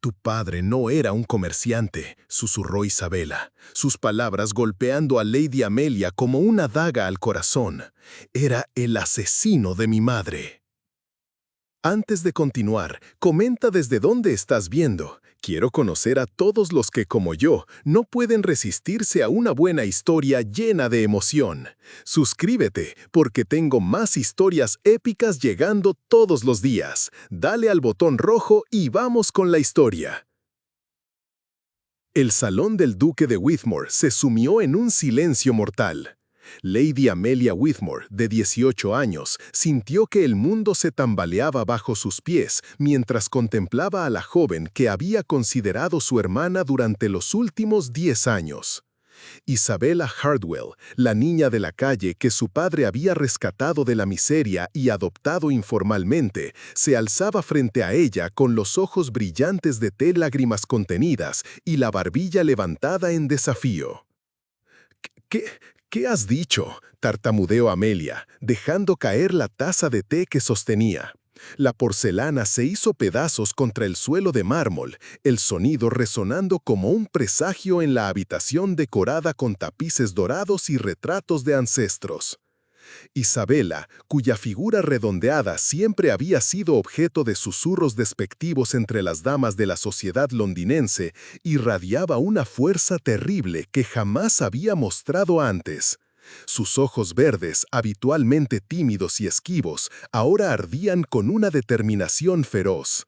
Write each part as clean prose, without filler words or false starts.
Tu padre no era un comerciante, susurró Isabela, sus palabras golpeando a Lady Amelia como una daga al corazón. Era el asesino de mi madre. Antes de continuar, comenta desde dónde estás viendo. Quiero conocer a todos los que, como yo, no pueden resistirse a una buena historia llena de emoción. Suscríbete, porque tengo más historias épicas llegando todos los días. Dale al botón rojo y vamos con la historia. El salón del duque de Whitmore se sumió en un silencio mortal. Lady Amelia Whitmore, de 18 años, sintió que el mundo se tambaleaba bajo sus pies mientras contemplaba a la joven que había considerado su hermana durante los últimos 10 años. Isabella Hardwell, la niña de la calle que su padre había rescatado de la miseria y adoptado informalmente, se alzaba frente a ella con los ojos brillantes de té, lágrimas contenidas y la barbilla levantada en desafío. ¿Qué, qué has dicho?, tartamudeó Amelia, dejando caer la taza de té que sostenía. La porcelana se hizo pedazos contra el suelo de mármol, el sonido resonando como un presagio en la habitación decorada con tapices dorados y retratos de ancestros. Isabela, cuya figura redondeada siempre había sido objeto de susurros despectivos entre las damas de la sociedad londinense, irradiaba una fuerza terrible que jamás había mostrado antes. Sus ojos verdes, habitualmente tímidos y esquivos, ahora ardían con una determinación feroz.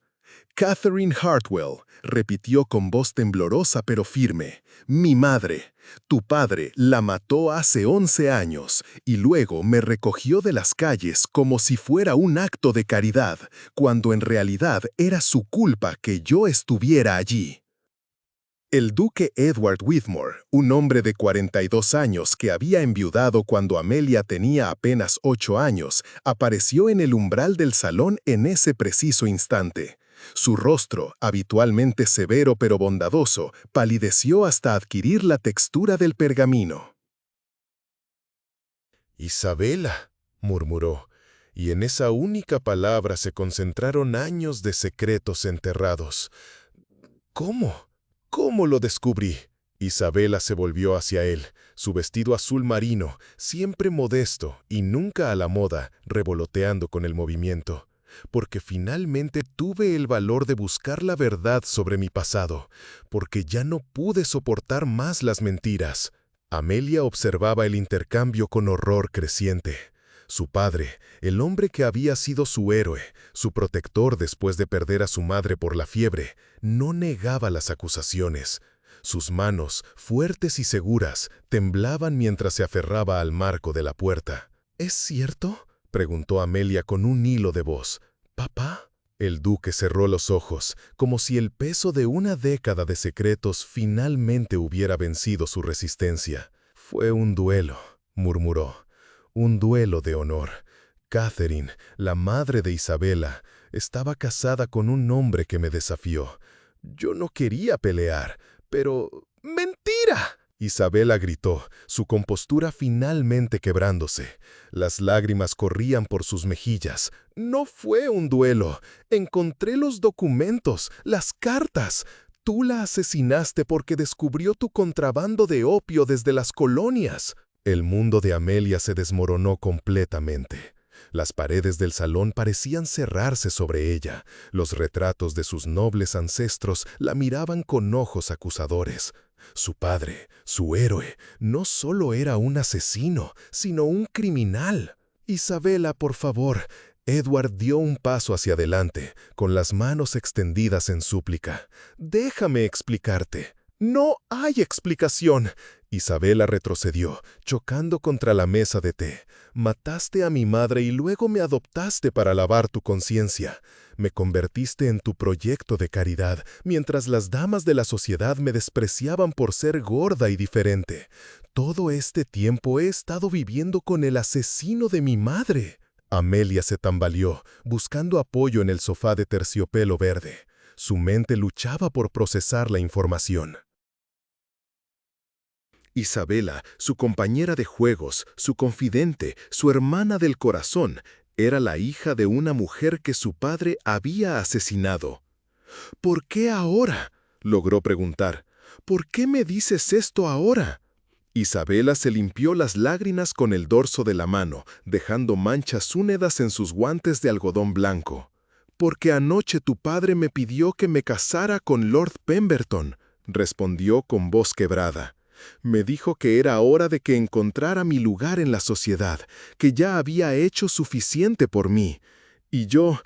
Catherine Hartwell, repitió con voz temblorosa pero firme, mi madre. Tu padre la mató hace 11 años y luego me recogió de las calles como si fuera un acto de caridad, cuando en realidad era su culpa que yo estuviera allí. El duque Edward Whitmore, un hombre de 42 años que había enviudado cuando Amelia tenía apenas 8 años, apareció en el umbral del salón en ese preciso instante. Su rostro, habitualmente severo pero bondadoso, palideció hasta adquirir la textura del pergamino. «Isabela», murmuró, y en esa única palabra se concentraron años de secretos enterrados. «¿Cómo? ¿Cómo lo descubrí?». Isabela se volvió hacia él, su vestido azul marino, siempre modesto y nunca a la moda, revoloteando con el movimiento. «Porque finalmente tuve el valor de buscar la verdad sobre mi pasado, porque ya no pude soportar más las mentiras». Amelia observaba el intercambio con horror creciente. Su padre, el hombre que había sido su héroe, su protector después de perder a su madre por la fiebre, no negaba las acusaciones. Sus manos, fuertes y seguras, temblaban mientras se aferraba al marco de la puerta. «¿Es cierto?», preguntó Amelia con un hilo de voz. «¿Papá?». El duque cerró los ojos, como si el peso de una década de secretos finalmente hubiera vencido su resistencia. «Fue un duelo», murmuró. «Un duelo de honor. Catherine, la madre de Isabela, estaba casada con un hombre que me desafió. Yo no quería pelear, pero... ¡Mentira!». Isabela gritó, su compostura finalmente quebrándose. Las lágrimas corrían por sus mejillas. «No fue un duelo. Encontré los documentos, las cartas. Tú la asesinaste porque descubrió tu contrabando de opio desde las colonias». El mundo de Amelia se desmoronó completamente. Las paredes del salón parecían cerrarse sobre ella. Los retratos de sus nobles ancestros la miraban con ojos acusadores. Su padre, su héroe, no solo era un asesino, sino un criminal. «Isabela, por favor». Edward dio un paso hacia adelante, con las manos extendidas en súplica. «Déjame explicarte». «No hay explicación». Isabela retrocedió, chocando contra la mesa de té. «Mataste a mi madre y luego me adoptaste para lavar tu conciencia. Me convertiste en tu proyecto de caridad, mientras las damas de la sociedad me despreciaban por ser gorda y diferente. Todo este tiempo he estado viviendo con el asesino de mi madre». Amelia se tambaleó, buscando apoyo en el sofá de terciopelo verde. Su mente luchaba por procesar la información. Isabela, su compañera de juegos, su confidente, su hermana del corazón, era la hija de una mujer que su padre había asesinado. ¿Por qué ahora?, logró preguntar. ¿Por qué me dices esto ahora? Isabela se limpió las lágrimas con el dorso de la mano, dejando manchas húmedas en sus guantes de algodón blanco. «Porque anoche tu padre me pidió que me casara con Lord Pemberton», respondió con voz quebrada. «Me dijo que era hora de que encontrara mi lugar en la sociedad, que ya había hecho suficiente por mí. Y yo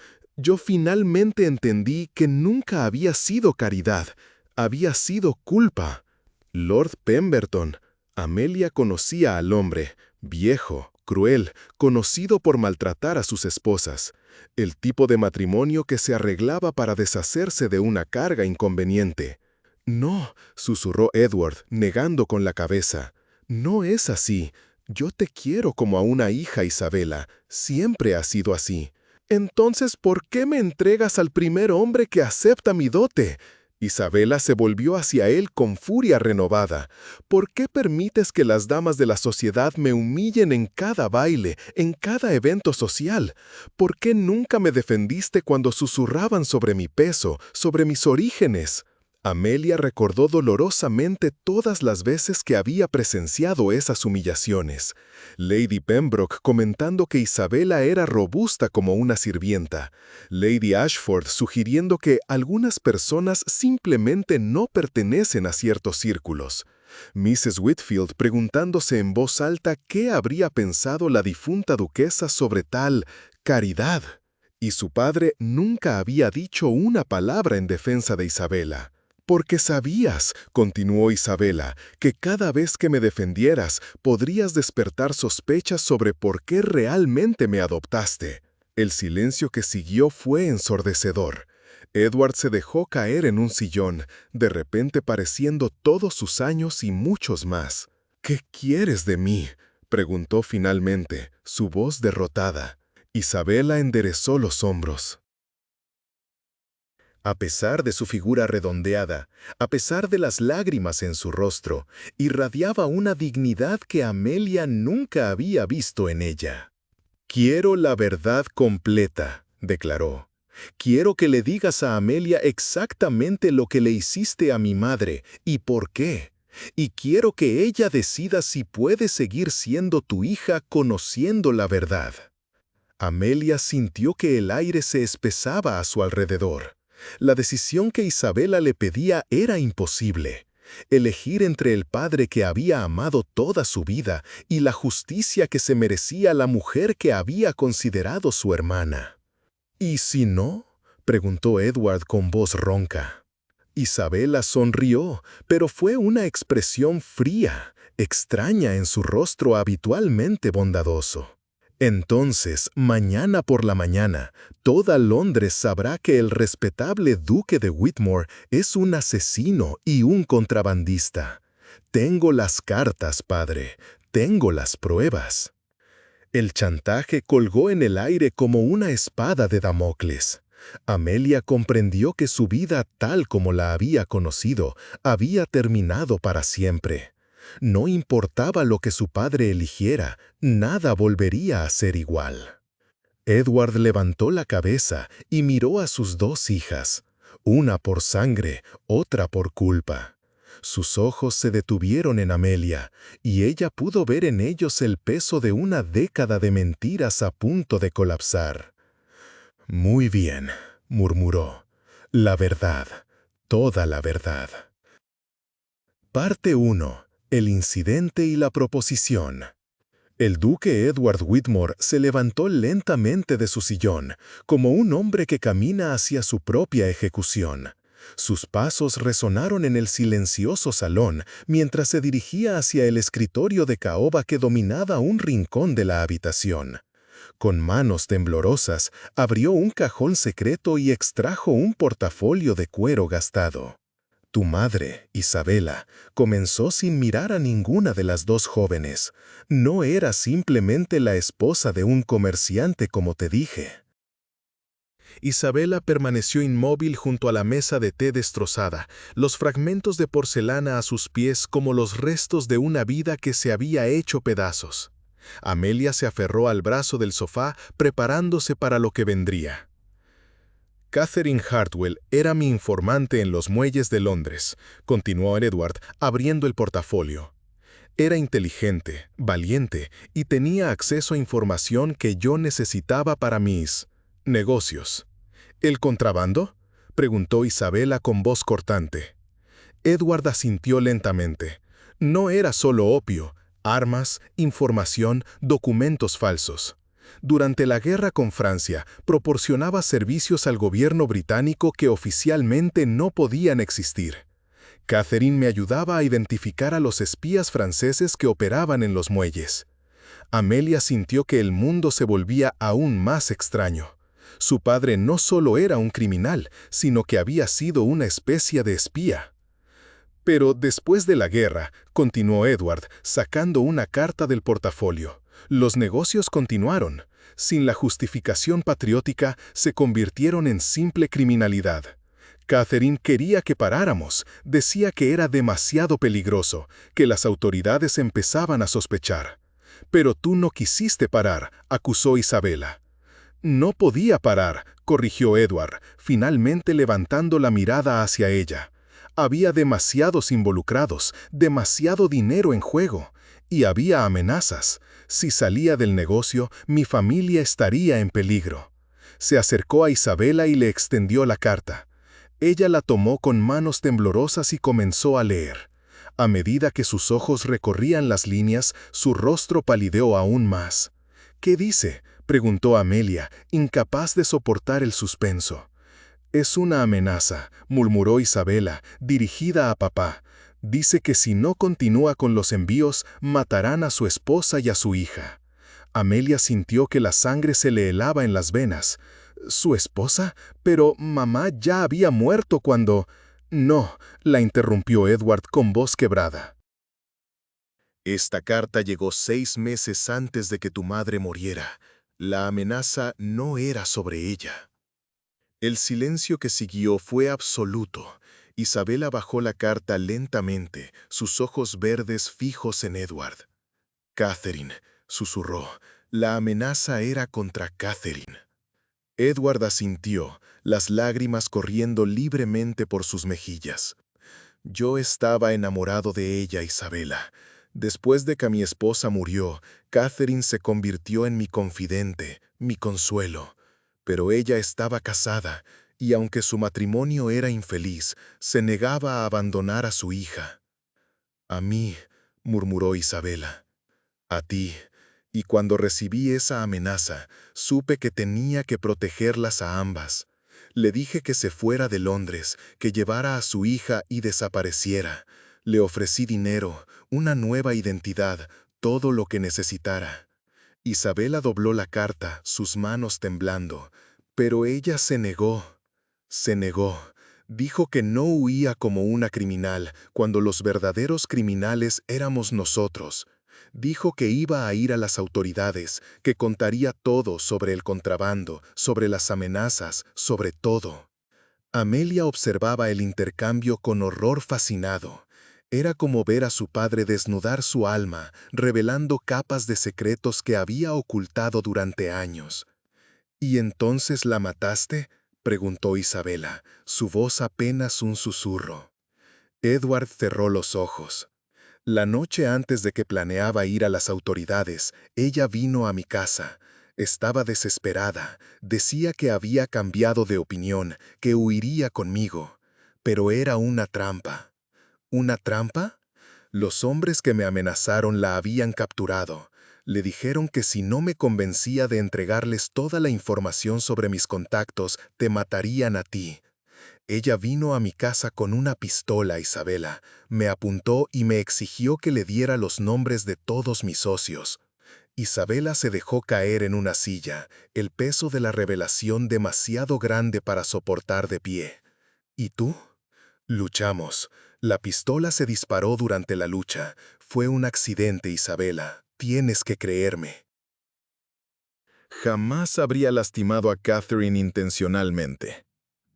finalmente entendí que nunca había sido caridad, había sido culpa». Lord Pemberton. Amelia conocía al hombre, viejo, cruel, conocido por maltratar a sus esposas. El tipo de matrimonio que se arreglaba para deshacerse de una carga inconveniente. «No», susurró Edward, negando con la cabeza. «No es así. Yo te quiero como a una hija, Isabela. Siempre ha sido así». «Entonces, ¿por qué me entregas al primer hombre que acepta mi dote?». Isabela se volvió hacia él con furia renovada. «¿Por qué permites que las damas de la sociedad me humillen en cada baile, en cada evento social? ¿Por qué nunca me defendiste cuando susurraban sobre mi peso, sobre mis orígenes?». Amelia recordó dolorosamente todas las veces que había presenciado esas humillaciones. Lady Pembroke comentando que Isabela era robusta como una sirvienta. Lady Ashford sugiriendo que algunas personas simplemente no pertenecen a ciertos círculos. Mrs. Whitfield preguntándose en voz alta qué habría pensado la difunta duquesa sobre tal caridad. Y su padre nunca había dicho una palabra en defensa de Isabela. «Porque sabías», continuó Isabela, «que cada vez que me defendieras podrías despertar sospechas sobre por qué realmente me adoptaste». El silencio que siguió fue ensordecedor. Edward se dejó caer en un sillón, de repente pareciendo todos sus años y muchos más. «¿Qué quieres de mí?», preguntó finalmente, su voz derrotada. Isabela enderezó los hombros. A pesar de su figura redondeada, a pesar de las lágrimas en su rostro, irradiaba una dignidad que Amelia nunca había visto en ella. «Quiero la verdad completa», declaró. «Quiero que le digas a Amelia exactamente lo que le hiciste a mi madre y por qué. Y quiero que ella decida si puede seguir siendo tu hija conociendo la verdad». Amelia sintió que el aire se espesaba a su alrededor. La decisión que Isabela le pedía era imposible. Elegir entre el padre que había amado toda su vida y la justicia que se merecía la mujer que había considerado su hermana. «¿Y si no?», preguntó Edward con voz ronca. Isabela sonrió, pero fue una expresión fría, extraña en su rostro habitualmente bondadoso. «Entonces, mañana por la mañana, toda Londres sabrá que el respetable duque de Whitmore es un asesino y un contrabandista. Tengo las cartas, padre, tengo las pruebas». El chantaje colgó en el aire como una espada de Damocles. Amelia comprendió que su vida tal como la había conocido había terminado para siempre. No importaba lo que su padre eligiera, nada volvería a ser igual. Edward levantó la cabeza y miró a sus dos hijas, una por sangre, otra por culpa. Sus ojos se detuvieron en Amelia, y ella pudo ver en ellos el peso de una década de mentiras a punto de colapsar. «Muy bien», murmuró. «La verdad, toda la verdad». Parte 1. El incidente y la proposición. El duque Edward Whitmore se levantó lentamente de su sillón, como un hombre que camina hacia su propia ejecución. Sus pasos resonaron en el silencioso salón mientras se dirigía hacia el escritorio de caoba que dominaba un rincón de la habitación. Con manos temblorosas, abrió un cajón secreto y extrajo un portafolio de cuero gastado. «Tu madre, Isabela», comenzó sin mirar a ninguna de las dos jóvenes. «No era simplemente la esposa de un comerciante como te dije». Isabela permaneció inmóvil junto a la mesa de té destrozada, los fragmentos de porcelana a sus pies como los restos de una vida que se había hecho pedazos. Amelia se aferró al brazo del sofá preparándose para lo que vendría. Catherine Hartwell era mi informante en los muelles de Londres, continuó Edward abriendo el portafolio. Era inteligente, valiente y tenía acceso a información que yo necesitaba para mis negocios. ¿El contrabando?, preguntó Isabela con voz cortante. Edward asintió lentamente. No era solo opio, armas, información, documentos falsos. Durante la guerra con Francia, proporcionaba servicios al gobierno británico que oficialmente no podían existir. Catherine me ayudaba a identificar a los espías franceses que operaban en los muelles. Amelia sintió que el mundo se volvía aún más extraño. Su padre no solo era un criminal, sino que había sido una especie de espía. Pero después de la guerra, continuó Edward, sacando una carta del portafolio, los negocios continuaron. Sin la justificación patriótica, se convirtieron en simple criminalidad. Catherine quería que paráramos, decía que era demasiado peligroso, que las autoridades empezaban a sospechar. Pero tú no quisiste parar, acusó Isabela. No podía parar, corrigió Edward, finalmente levantando la mirada hacia ella. Había demasiados involucrados, demasiado dinero en juego, y había amenazas. Si salía del negocio, mi familia estaría en peligro. Se acercó a Isabela y le extendió la carta. Ella la tomó con manos temblorosas y comenzó a leer. A medida que sus ojos recorrían las líneas, su rostro palideó aún más. ¿Qué dice?, preguntó Amelia, incapaz de soportar el suspenso. Es una amenaza, murmuró Isabela, dirigida a papá. Dice que si no continúa con los envíos, matarán a su esposa y a su hija. Amelia sintió que la sangre se le helaba en las venas. ¿Su esposa? Pero mamá ya había muerto cuando... No, la interrumpió Edward con voz quebrada. Esta carta llegó 6 meses antes de que tu madre muriera. La amenaza no era sobre ella. El silencio que siguió fue absoluto. Isabela bajó la carta lentamente, sus ojos verdes fijos en Edward. Catherine, susurró, la amenaza era contra Catherine. Edward asintió, las lágrimas corriendo libremente por sus mejillas. Yo estaba enamorado de ella, Isabela. Después de que mi esposa murió, Catherine se convirtió en mi confidente, mi consuelo. Pero ella estaba casada, y aunque su matrimonio era infeliz, se negaba a abandonar a su hija. A mí, murmuró Isabela. A ti. Y cuando recibí esa amenaza, supe que tenía que protegerlas a ambas. Le dije que se fuera de Londres, que llevara a su hija y desapareciera. Le ofrecí dinero, una nueva identidad, todo lo que necesitara. Isabela dobló la carta, sus manos temblando, pero ella se negó. Se negó. Dijo que no huía como una criminal, cuando los verdaderos criminales éramos nosotros. Dijo que iba a ir a las autoridades, que contaría todo sobre el contrabando, sobre las amenazas, sobre todo. Amelia observaba el intercambio con horror fascinado. Era como ver a su padre desnudar su alma, revelando capas de secretos que había ocultado durante años. ¿Y entonces la mataste?, preguntó Isabela, su voz apenas un susurro. Edward cerró los ojos. La noche antes de que planeaba ir a las autoridades, ella vino a mi casa. Estaba desesperada. Decía que había cambiado de opinión, que huiría conmigo. Pero era una trampa. ¿Una trampa? Los hombres que me amenazaron la habían capturado. Le dijeron que si no me convencía de entregarles toda la información sobre mis contactos, te matarían a ti. Ella vino a mi casa con una pistola, Isabela. Me apuntó y me exigió que le diera los nombres de todos mis socios. Isabela se dejó caer en una silla, el peso de la revelación demasiado grande para soportar de pie. ¿Y tú? Luchamos. La pistola se disparó durante la lucha. Fue un accidente, Isabela. Tienes que creerme. Jamás habría lastimado a Catherine intencionalmente.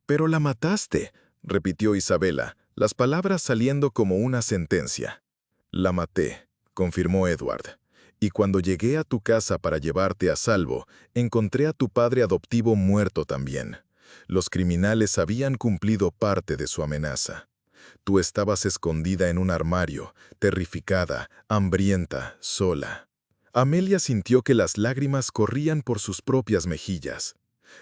«Pero la mataste», repitió Isabela, las palabras saliendo como una sentencia. «La maté», confirmó Edward. «Y cuando llegué a tu casa para llevarte a salvo, encontré a tu padre adoptivo muerto también. Los criminales habían cumplido parte de su amenaza. Tú estabas escondida en un armario, terrificada, hambrienta, sola. Amelia sintió que las lágrimas corrían por sus propias mejillas.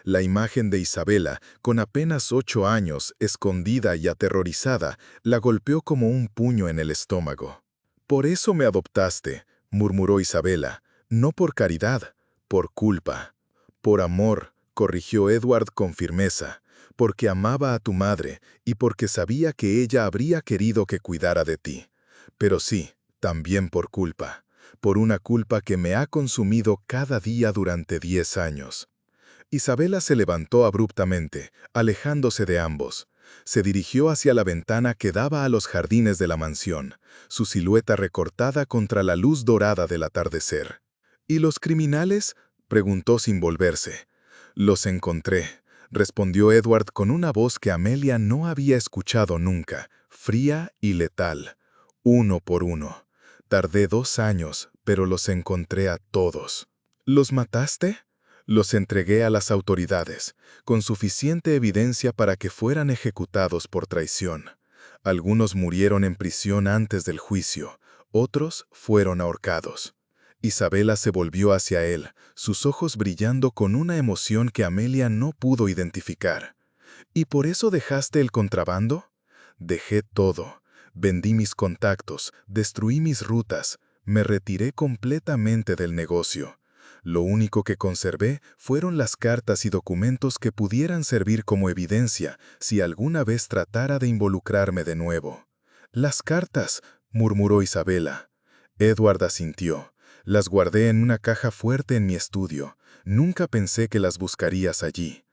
La imagen de Isabela, con apenas 8 años, escondida y aterrorizada, la golpeó como un puño en el estómago. «Por eso me adoptaste», murmuró Isabela, «no por caridad, por culpa». «Por amor», corrigió Edward con firmeza, «porque amaba a tu madre y porque sabía que ella habría querido que cuidara de ti. Pero sí, también por culpa, por una culpa que me ha consumido cada día durante 10 años». Isabela se levantó abruptamente, alejándose de ambos. Se dirigió hacia la ventana que daba a los jardines de la mansión, su silueta recortada contra la luz dorada del atardecer. «¿Y los criminales?», preguntó sin volverse. «Los encontré», respondió Edward con una voz que Amelia no había escuchado nunca, fría y letal. «Uno por uno. Tardé 2 años, pero los encontré a todos». «¿Los mataste?». «Los entregué a las autoridades, con suficiente evidencia para que fueran ejecutados por traición. Algunos murieron en prisión antes del juicio, otros fueron ahorcados». Isabela se volvió hacia él, sus ojos brillando con una emoción que Amelia no pudo identificar. «¿Y por eso dejaste el contrabando?». «Dejé todo. Vendí mis contactos, destruí mis rutas, me retiré completamente del negocio. Lo único que conservé fueron las cartas y documentos que pudieran servir como evidencia si alguna vez tratara de involucrarme de nuevo». «Las cartas», murmuró Isabela. Edward asintió. «Las guardé en una caja fuerte en mi estudio. Nunca pensé que las buscarías allí».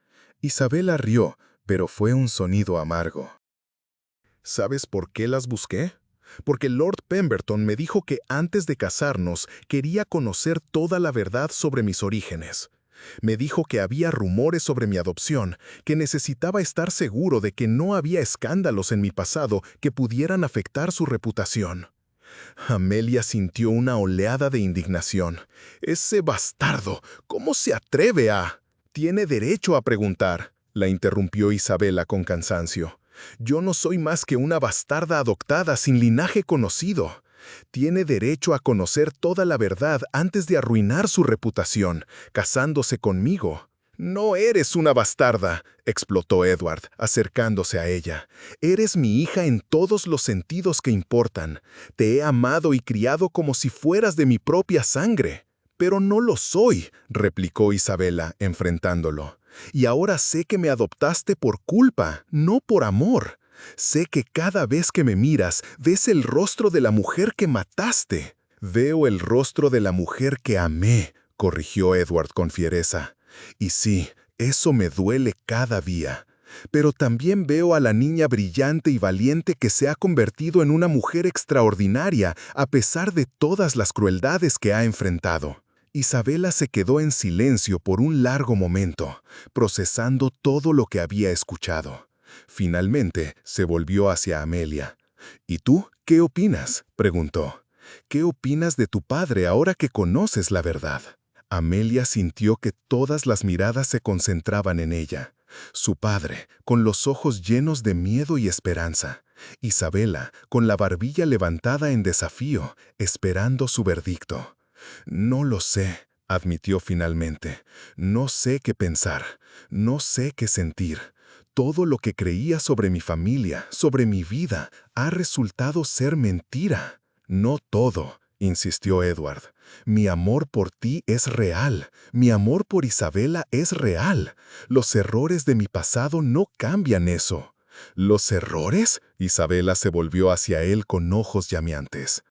Isabela rió, pero fue un sonido amargo. ¿Sabes por qué las busqué? Porque Lord Pemberton me dijo que antes de casarnos quería conocer toda la verdad sobre mis orígenes. Me dijo que había rumores sobre mi adopción, que necesitaba estar seguro de que no había escándalos en mi pasado que pudieran afectar su reputación. Amelia sintió una oleada de indignación. «Ese bastardo, ¿cómo se atreve a...?» «Tiene derecho a preguntar», la interrumpió Isabela con cansancio. «Yo no soy más que una bastarda adoptada sin linaje conocido. Tiene derecho a conocer toda la verdad antes de arruinar su reputación, casándose conmigo». «No eres una bastarda», explotó Edward, acercándose a ella. «Eres mi hija en todos los sentidos que importan. Te he amado y criado como si fueras de mi propia sangre». «Pero no lo soy», replicó Isabela, enfrentándolo. «Y ahora sé que me adoptaste por culpa, no por amor. Sé que cada vez que me miras, ves el rostro de la mujer que mataste». «Veo el rostro de la mujer que amé», corrigió Edward con fiereza. «Y sí, eso me duele cada día. Pero también veo a la niña brillante y valiente que se ha convertido en una mujer extraordinaria a pesar de todas las crueldades que ha enfrentado». Isabela se quedó en silencio por un largo momento, procesando todo lo que había escuchado. Finalmente se volvió hacia Amelia. «¿Y tú qué opinas?», preguntó. «¿Qué opinas de tu padre ahora que conoces la verdad?». Amelia sintió que todas las miradas se concentraban en ella. Su padre, con los ojos llenos de miedo y esperanza. Isabela, con la barbilla levantada en desafío, esperando su veredicto. «No lo sé», admitió finalmente. «No sé qué pensar, no sé qué sentir. Todo lo que creía sobre mi familia, sobre mi vida, ha resultado ser mentira». «No todo», insistió Edward. «Mi amor por ti es real. Mi amor por Isabela es real. Los errores de mi pasado no cambian eso». «¿Los errores?», Isabela se volvió hacia él con ojos llameantes.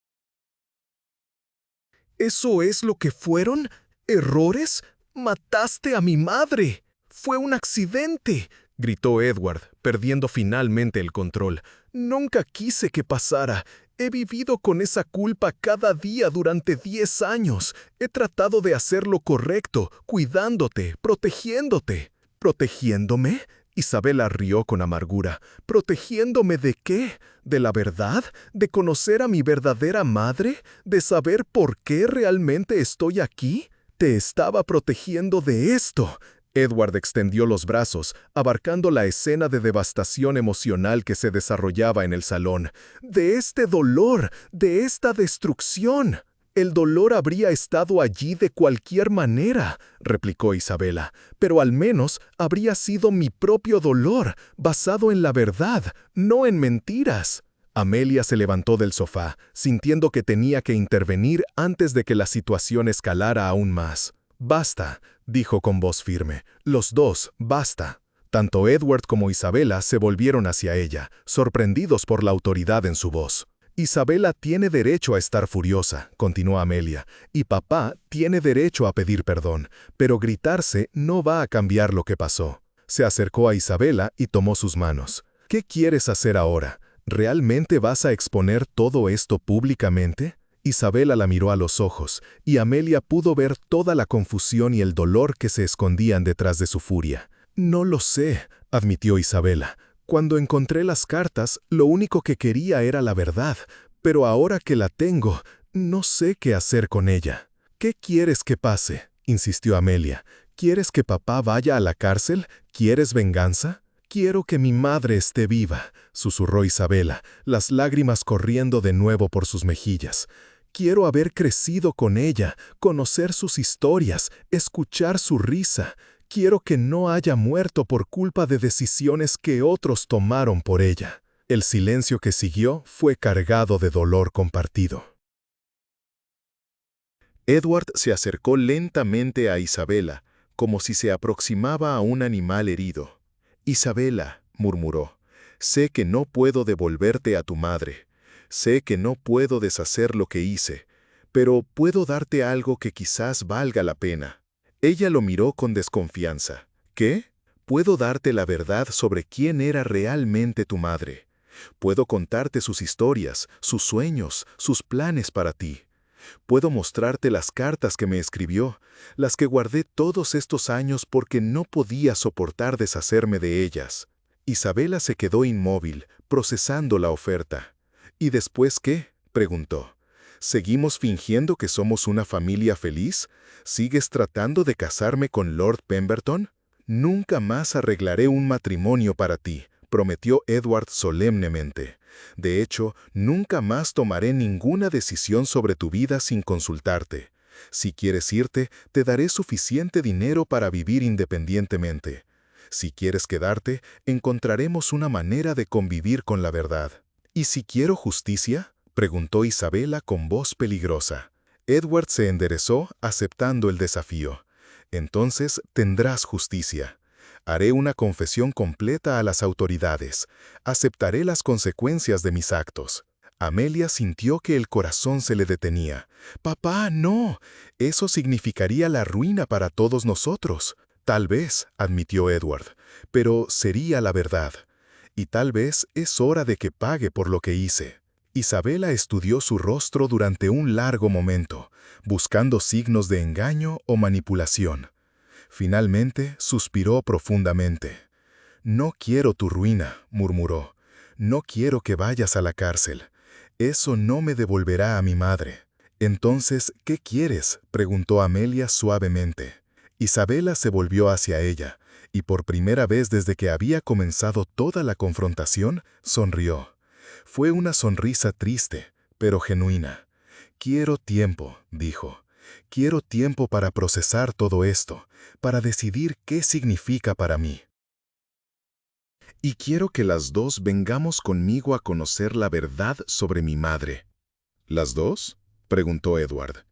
¿Eso es lo que fueron? ¿Errores? ¡Mataste a mi madre! ¡Fue un accidente!», gritó Edward, perdiendo finalmente el control. «Nunca quise que pasara. He vivido con esa culpa cada día durante 10 años. He tratado de hacer lo correcto, cuidándote, protegiéndote». «¿Protegiéndome?», Isabela rió con amargura. «¿Protegiéndome de qué? ¿De la verdad? ¿De conocer a mi verdadera madre? ¿De saber por qué realmente estoy aquí? Te estaba protegiendo de esto». Edward extendió los brazos, abarcando la escena de devastación emocional que se desarrollaba en el salón. ¡De este dolor! ¡De esta destrucción! «El dolor habría estado allí de cualquier manera», replicó Isabela, «pero al menos habría sido mi propio dolor, basado en la verdad, no en mentiras». Amelia se levantó del sofá, sintiendo que tenía que intervenir antes de que la situación escalara aún más. «Basta», dijo con voz firme. «Los dos, basta». Tanto Edward como Isabela se volvieron hacia ella, sorprendidos por la autoridad en su voz. «Isabela tiene derecho a estar furiosa», continuó Amelia, «y papá tiene derecho a pedir perdón, pero gritarse no va a cambiar lo que pasó». Se acercó a Isabela y tomó sus manos. «¿Qué quieres hacer ahora? ¿Realmente vas a exponer todo esto públicamente?» Isabela la miró a los ojos, y Amelia pudo ver toda la confusión y el dolor que se escondían detrás de su furia. «No lo sé», admitió Isabela. «Cuando encontré las cartas, lo único que quería era la verdad, pero ahora que la tengo, no sé qué hacer con ella». «¿Qué quieres que pase?», insistió Amelia. «¿Quieres que papá vaya a la cárcel? ¿Quieres venganza?» «Quiero que mi madre esté viva», susurró Isabela, las lágrimas corriendo de nuevo por sus mejillas. «Quiero haber crecido con ella, conocer sus historias, escuchar su risa. Quiero que no haya muerto por culpa de decisiones que otros tomaron por ella». El silencio que siguió fue cargado de dolor compartido. Edward se acercó lentamente a Isabela, como si se aproximaba a un animal herido. «Isabela», murmuró, «sé que no puedo devolverte a tu madre. Sé que no puedo deshacer lo que hice, pero puedo darte algo que quizás valga la pena». Ella lo miró con desconfianza. «¿Qué? Puedo darte la verdad sobre quién era realmente tu madre. Puedo contarte sus historias, sus sueños, sus planes para ti. Puedo mostrarte las cartas que me escribió, las que guardé todos estos años porque no podía soportar deshacerme de ellas». Isabela se quedó inmóvil, procesando la oferta. «¿Y después qué?», preguntó. «¿Seguimos fingiendo que somos una familia feliz? ¿Sigues tratando de casarme con Lord Pemberton? Nunca más arreglaré un matrimonio para ti», prometió Edward solemnemente. «De hecho, nunca más tomaré ninguna decisión sobre tu vida sin consultarte. Si quieres irte, te daré suficiente dinero para vivir independientemente. Si quieres quedarte, encontraremos una manera de convivir con la verdad». «¿Y si quiero justicia?», preguntó Isabela con voz peligrosa. Edward se enderezó, aceptando el desafío. «Entonces tendrás justicia. Haré una confesión completa a las autoridades. Aceptaré las consecuencias de mis actos». Amelia sintió que el corazón se le detenía. «Papá, no. Eso significaría la ruina para todos nosotros». «Tal vez», admitió Edward, «pero sería la verdad. Y tal vez es hora de que pague por lo que hice». Isabela estudió su rostro durante un largo momento, buscando signos de engaño o manipulación. Finalmente, suspiró profundamente. «No quiero tu ruina», murmuró. «No quiero que vayas a la cárcel. Eso no me devolverá a mi madre». «Entonces, ¿qué quieres?», preguntó Amelia suavemente. Isabela se volvió hacia ella, y por primera vez desde que había comenzado toda la confrontación, sonrió. Fue una sonrisa triste, pero genuina. «Quiero tiempo», dijo. «Quiero tiempo para procesar todo esto, para decidir qué significa para mí. Y quiero que las dos vengamos conmigo a conocer la verdad sobre mi madre». «¿Las dos?», preguntó Edward.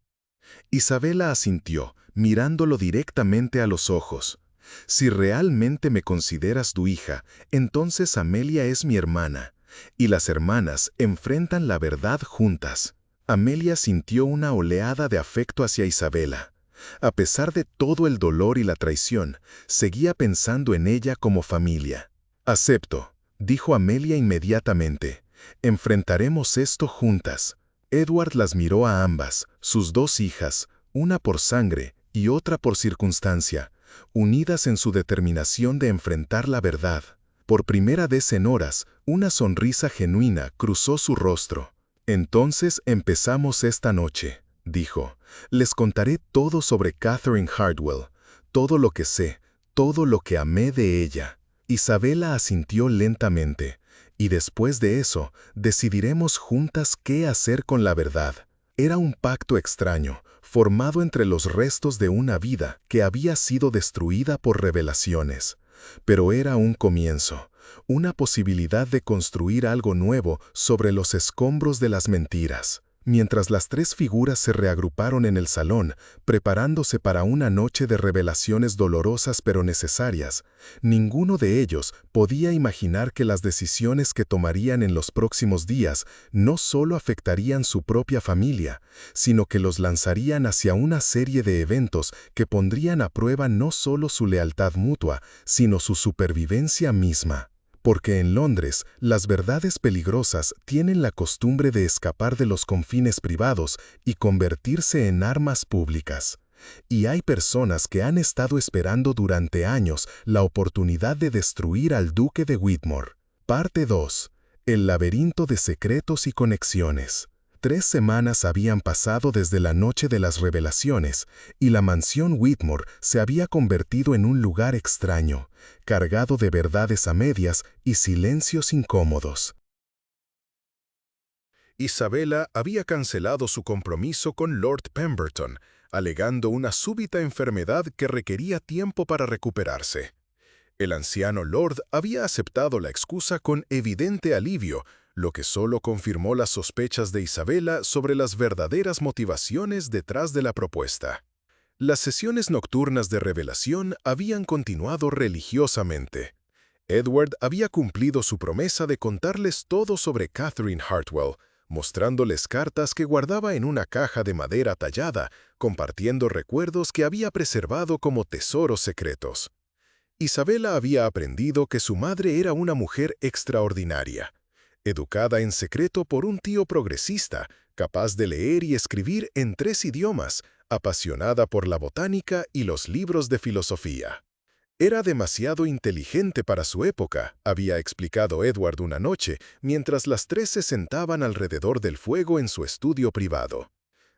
Isabela asintió, mirándolo directamente a los ojos. «Si realmente me consideras tu hija, entonces Amelia es mi hermana, y las hermanas enfrentan la verdad juntas». Amelia sintió una oleada de afecto hacia Isabela. A pesar de todo el dolor y la traición, seguía pensando en ella como familia. «Acepto», dijo Amelia inmediatamente. «Enfrentaremos esto juntas». Edward las miró a ambas, sus dos hijas, una por sangre y otra por circunstancia, unidas en su determinación de enfrentar la verdad. Por primera vez en horas, una sonrisa genuina cruzó su rostro. «Entonces empezamos esta noche», dijo. «Les contaré todo sobre Catherine Hardwell, todo lo que sé, todo lo que amé de ella. Isabela asintió lentamente, y después de eso, decidiremos juntas qué hacer con la verdad. Era un pacto extraño, formado entre los restos de una vida que había sido destruida por revelaciones. Pero era un comienzo, una posibilidad de construir algo nuevo sobre los escombros de las mentiras. Mientras las tres figuras se reagruparon en el salón, preparándose para una noche de revelaciones dolorosas pero necesarias, ninguno de ellos podía imaginar que las decisiones que tomarían en los próximos días no solo afectarían su propia familia, sino que los lanzarían hacia una serie de eventos que pondrían a prueba no solo su lealtad mutua, sino su supervivencia misma. Porque en Londres, las verdades peligrosas tienen la costumbre de escapar de los confines privados y convertirse en armas públicas. Y hay personas que han estado esperando durante años la oportunidad de destruir al duque de Whitmore. Parte 2. El laberinto de secretos y conexiones. 3 semanas habían pasado desde la noche de las revelaciones, y la mansión Whitmore se había convertido en un lugar extraño, cargado de verdades a medias y silencios incómodos. Isabela había cancelado su compromiso con Lord Pemberton, alegando una súbita enfermedad que requería tiempo para recuperarse. El anciano Lord había aceptado la excusa con evidente alivio, lo que solo confirmó las sospechas de Isabela sobre las verdaderas motivaciones detrás de la propuesta. Las sesiones nocturnas de revelación habían continuado religiosamente. Edward había cumplido su promesa de contarles todo sobre Catherine Hartwell, mostrándoles cartas que guardaba en una caja de madera tallada, compartiendo recuerdos que había preservado como tesoros secretos. Isabela había aprendido que su madre era una mujer extraordinaria, educada en secreto por un tío progresista, capaz de leer y escribir en 3 idiomas, apasionada por la botánica y los libros de filosofía. Era demasiado inteligente para su época, había explicado Edward una noche, mientras las 3 se sentaban alrededor del fuego en su estudio privado.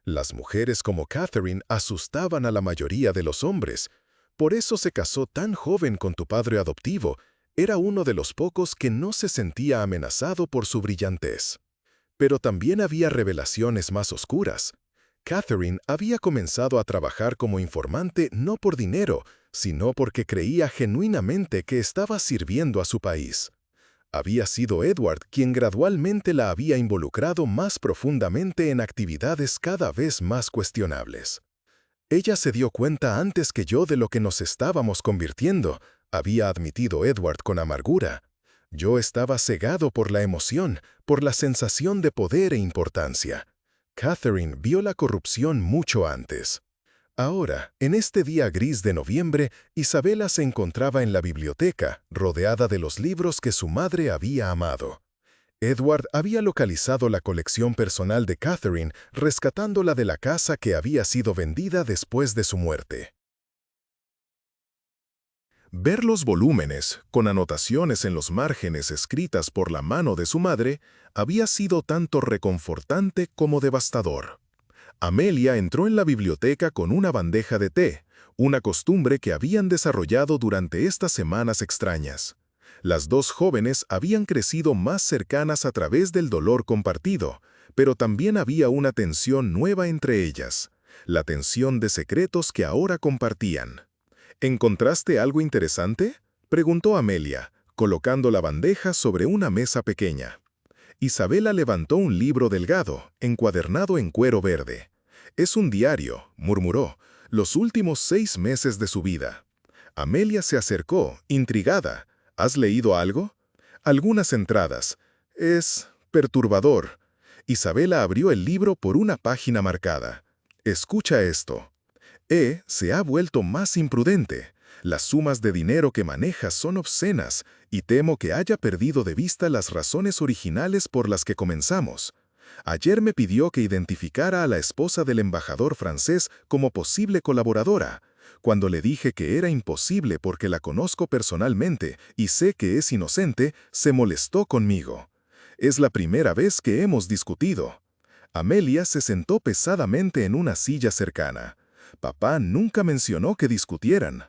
Las mujeres como Catherine asustaban a la mayoría de los hombres. Por eso se casó tan joven con tu padre adoptivo. Era uno de los pocos que no se sentía amenazado por su brillantez. Pero también había revelaciones más oscuras. Catherine había comenzado a trabajar como informante no por dinero, sino porque creía genuinamente que estaba sirviendo a su país. Había sido Edward quien gradualmente la había involucrado más profundamente en actividades cada vez más cuestionables. Ella se dio cuenta antes que yo de lo que nos estábamos convirtiendo, había admitido Edward con amargura. Yo estaba cegado por la emoción, por la sensación de poder e importancia. Catherine vio la corrupción mucho antes. Ahora, en este día gris de noviembre, Isabela se encontraba en la biblioteca, rodeada de los libros que su madre había amado. Edward había localizado la colección personal de Catherine, rescatándola de la casa que había sido vendida después de su muerte. Ver los volúmenes, con anotaciones en los márgenes escritas por la mano de su madre, había sido tanto reconfortante como devastador. Amelia entró en la biblioteca con una bandeja de té, una costumbre que habían desarrollado durante estas semanas extrañas. Las 2 jóvenes habían crecido más cercanas a través del dolor compartido, pero también había una tensión nueva entre ellas, la tensión de secretos que ahora compartían. ¿Encontraste algo interesante?, preguntó Amelia, colocando la bandeja sobre una mesa pequeña. Isabela levantó un libro delgado, encuadernado en cuero verde. «Es un diario», murmuró, «los últimos 6 meses de su vida». Amelia se acercó, intrigada. «¿Has leído algo?» «Algunas entradas. Es perturbador». Isabela abrió el libro por una página marcada. «Escucha esto. Se ha vuelto más imprudente. Las sumas de dinero que maneja son obscenas y temo que haya perdido de vista las razones originales por las que comenzamos. Ayer me pidió que identificara a la esposa del embajador francés como posible colaboradora. Cuando le dije que era imposible porque la conozco personalmente y sé que es inocente, se molestó conmigo. Es la primera vez que hemos discutido». Amelia se sentó pesadamente en una silla cercana. Papá nunca mencionó que discutieran.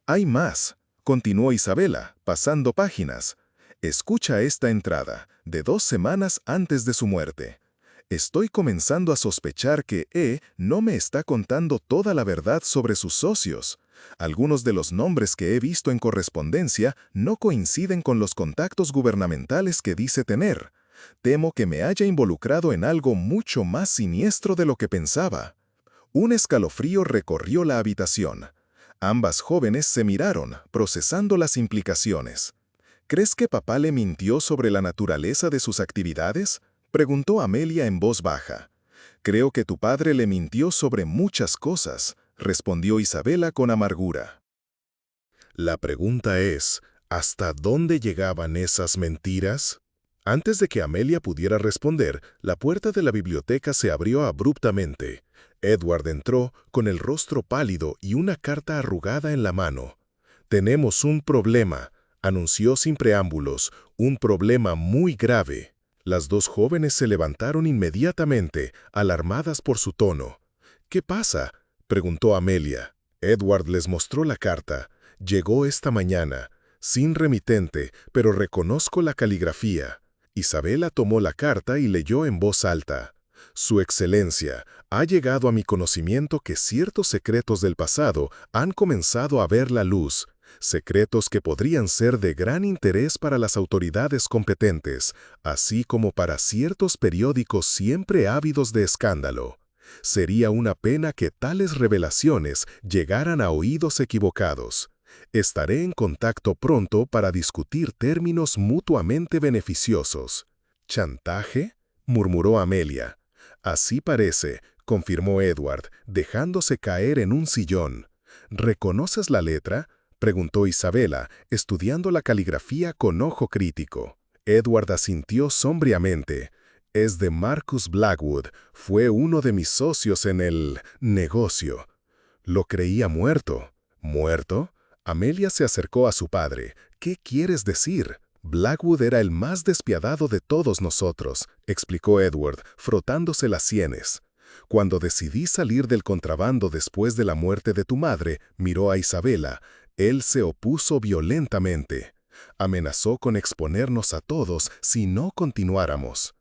Hay más, continuó Isabela, pasando páginas. Escucha esta entrada, de 2 semanas antes de su muerte. Estoy comenzando a sospechar que no me está contando toda la verdad sobre sus socios. Algunos de los nombres que he visto en correspondencia no coinciden con los contactos gubernamentales que dice tener. Temo que me haya involucrado en algo mucho más siniestro de lo que pensaba. Un escalofrío recorrió la habitación. Ambas jóvenes se miraron, procesando las implicaciones. ¿Crees que papá le mintió sobre la naturaleza de sus actividades?, preguntó Amelia en voz baja. Creo que tu padre le mintió sobre muchas cosas, respondió Isabela con amargura. La pregunta es, ¿hasta dónde llegaban esas mentiras? Antes de que Amelia pudiera responder, la puerta de la biblioteca se abrió abruptamente. Edward entró con el rostro pálido y una carta arrugada en la mano. «Tenemos un problema», anunció sin preámbulos, «un problema muy grave». Las dos jóvenes se levantaron inmediatamente, alarmadas por su tono. «¿Qué pasa?», preguntó Amelia. Edward les mostró la carta. «Llegó esta mañana, sin remitente, pero reconozco la caligrafía». Isabela tomó la carta y leyó en voz alta. «Su Excelencia, ha llegado a mi conocimiento que ciertos secretos del pasado han comenzado a ver la luz, secretos que podrían ser de gran interés para las autoridades competentes, así como para ciertos periódicos siempre ávidos de escándalo. Sería una pena que tales revelaciones llegaran a oídos equivocados. Estaré en contacto pronto para discutir términos mutuamente beneficiosos». «¿Chantaje?», murmuró Amelia. «Así parece», confirmó Edward, dejándose caer en un sillón. «¿Reconoces la letra?», preguntó Isabela, estudiando la caligrafía con ojo crítico. Edward asintió sombríamente. «Es de Marcus Blackwood. Fue uno de mis socios en el negocio». «Lo creía muerto». «¿Muerto?». Amelia se acercó a su padre. «¿Qué quieres decir?». «Blackwood era el más despiadado de todos nosotros», explicó Edward, frotándose las sienes. «Cuando decidí salir del contrabando después de la muerte de tu madre», miró a Isabela, «él se opuso violentamente. Amenazó con exponernos a todos si no continuáramos.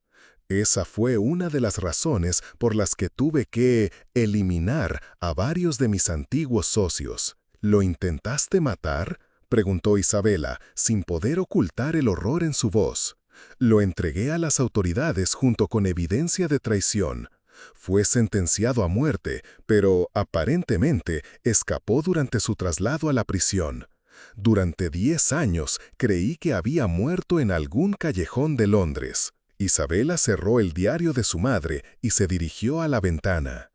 Esa fue una de las razones por las que tuve que eliminar a varios de mis antiguos socios». «¿Lo intentaste matar?», preguntó Isabela, sin poder ocultar el horror en su voz. «Lo entregué a las autoridades junto con evidencia de traición. Fue sentenciado a muerte, pero aparentemente escapó durante su traslado a la prisión. Durante 10 años creí que había muerto en algún callejón de Londres». Isabela cerró el diario de su madre y se dirigió a la ventana.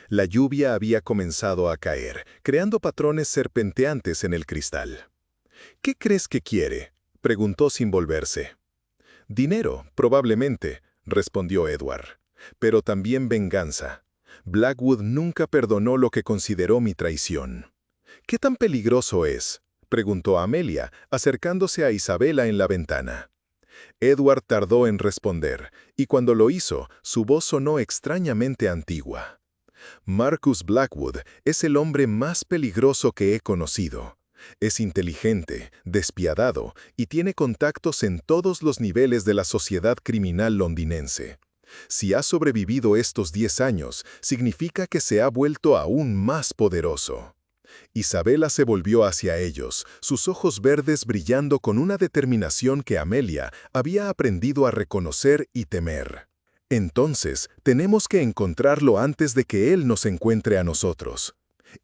La lluvia había comenzado a caer, creando patrones serpenteantes en el cristal. «¿Qué crees que quiere?», preguntó sin volverse. «Dinero, probablemente», respondió Edward. «Pero también venganza. Blackwood nunca perdonó lo que consideró mi traición». «¿Qué tan peligroso es?», preguntó Amelia, acercándose a Isabela en la ventana. Edward tardó en responder, y cuando lo hizo, su voz sonó extrañamente antigua. «Marcus Blackwood es el hombre más peligroso que he conocido. Es inteligente, despiadado y tiene contactos en todos los niveles de la sociedad criminal londinense. Si ha sobrevivido estos 10 años, significa que se ha vuelto aún más poderoso». Isabela se volvió hacia ellos, sus ojos verdes brillando con una determinación que Amelia había aprendido a reconocer y temer. «Entonces, tenemos que encontrarlo antes de que él nos encuentre a nosotros».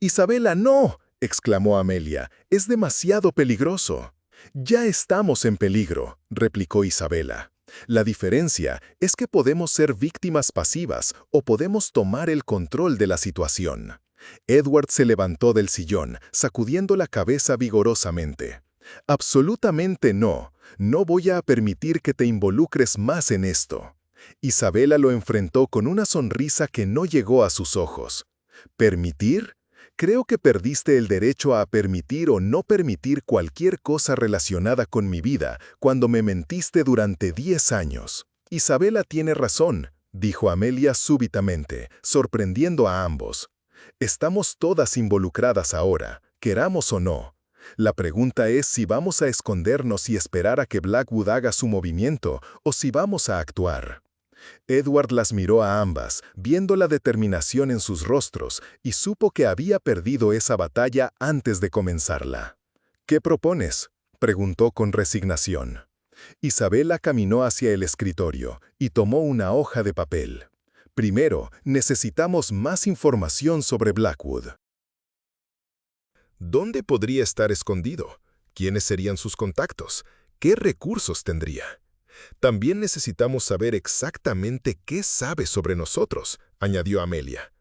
«Isabela, no», exclamó Amelia, «es demasiado peligroso». «Ya estamos en peligro», replicó Isabela. «La diferencia es que podemos ser víctimas pasivas o podemos tomar el control de la situación». Edward se levantó del sillón, sacudiendo la cabeza vigorosamente. «Absolutamente no. No voy a permitir que te involucres más en esto». Isabela lo enfrentó con una sonrisa que no llegó a sus ojos. «¿Permitir? Creo que perdiste el derecho a permitir o no permitir cualquier cosa relacionada con mi vida cuando me mentiste durante 10 años». «Isabela tiene razón», dijo Amelia súbitamente, sorprendiendo a ambos. «Estamos todas involucradas ahora. queramos o no. La pregunta es si vamos a escondernos y esperar a que Blackwood haga su movimiento o si vamos a actuar. Edward las miró a ambas, viendo la determinación en sus rostros, y supo que había perdido esa batalla antes de comenzarla. ¿Qué propones?, preguntó con resignación. Isabela caminó hacia el escritorio y tomó una hoja de papel. Primero, necesitamos más información sobre Blackwood. ¿Dónde podría estar escondido? ¿Quiénes serían sus contactos? ¿Qué recursos tendría? También necesitamos saber exactamente qué sabe sobre nosotros, añadió Amelia.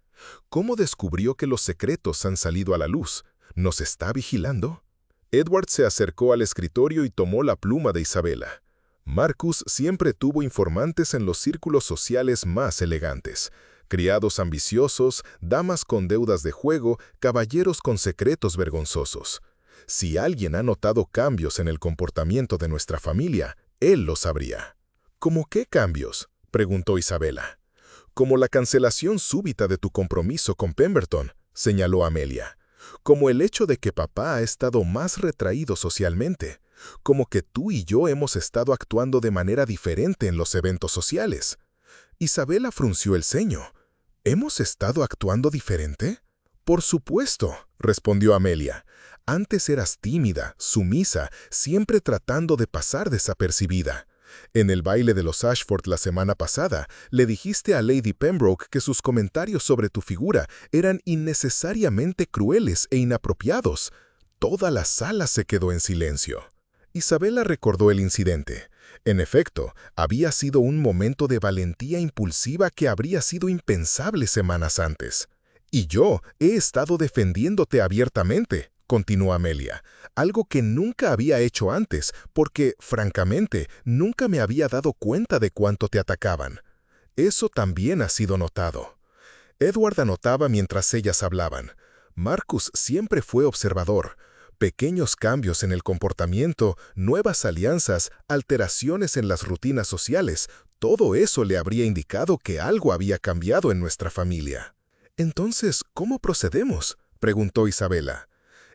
¿Cómo descubrió que los secretos han salido a la luz? ¿Nos está vigilando? Edward se acercó al escritorio y tomó la pluma de Isabela. Marcus siempre tuvo informantes en los círculos sociales más elegantes. Criados ambiciosos, damas con deudas de juego, caballeros con secretos vergonzosos. Si alguien ha notado cambios en el comportamiento de nuestra familia, él lo sabría. ¿Cómo qué cambios?, preguntó Isabela. Como la cancelación súbita de tu compromiso con Pemberton, señaló Amelia. Como el hecho de que papá ha estado más retraído socialmente. Como que tú y yo hemos estado actuando de manera diferente en los eventos sociales. Isabela frunció el ceño. ¿Hemos estado actuando diferente? Por supuesto, respondió Amelia. Antes eras tímida, sumisa, siempre tratando de pasar desapercibida. En el baile de los Ashford la semana pasada, le dijiste a Lady Pembroke que sus comentarios sobre tu figura eran innecesariamente crueles e inapropiados. Toda la sala se quedó en silencio. Isabela recordó el incidente. En efecto, había sido un momento de valentía impulsiva que habría sido impensable semanas antes. Y yo he estado defendiéndote abiertamente, continuó Amelia, algo que nunca había hecho antes, porque, francamente, nunca me había dado cuenta de cuánto te atacaban. Eso también ha sido notado. Edward anotaba mientras ellas hablaban. Marcus siempre fue observador. Pequeños cambios en el comportamiento, nuevas alianzas, alteraciones en las rutinas sociales, todo eso le habría indicado que algo había cambiado en nuestra familia. Entonces, ¿cómo procedemos?, preguntó Isabela.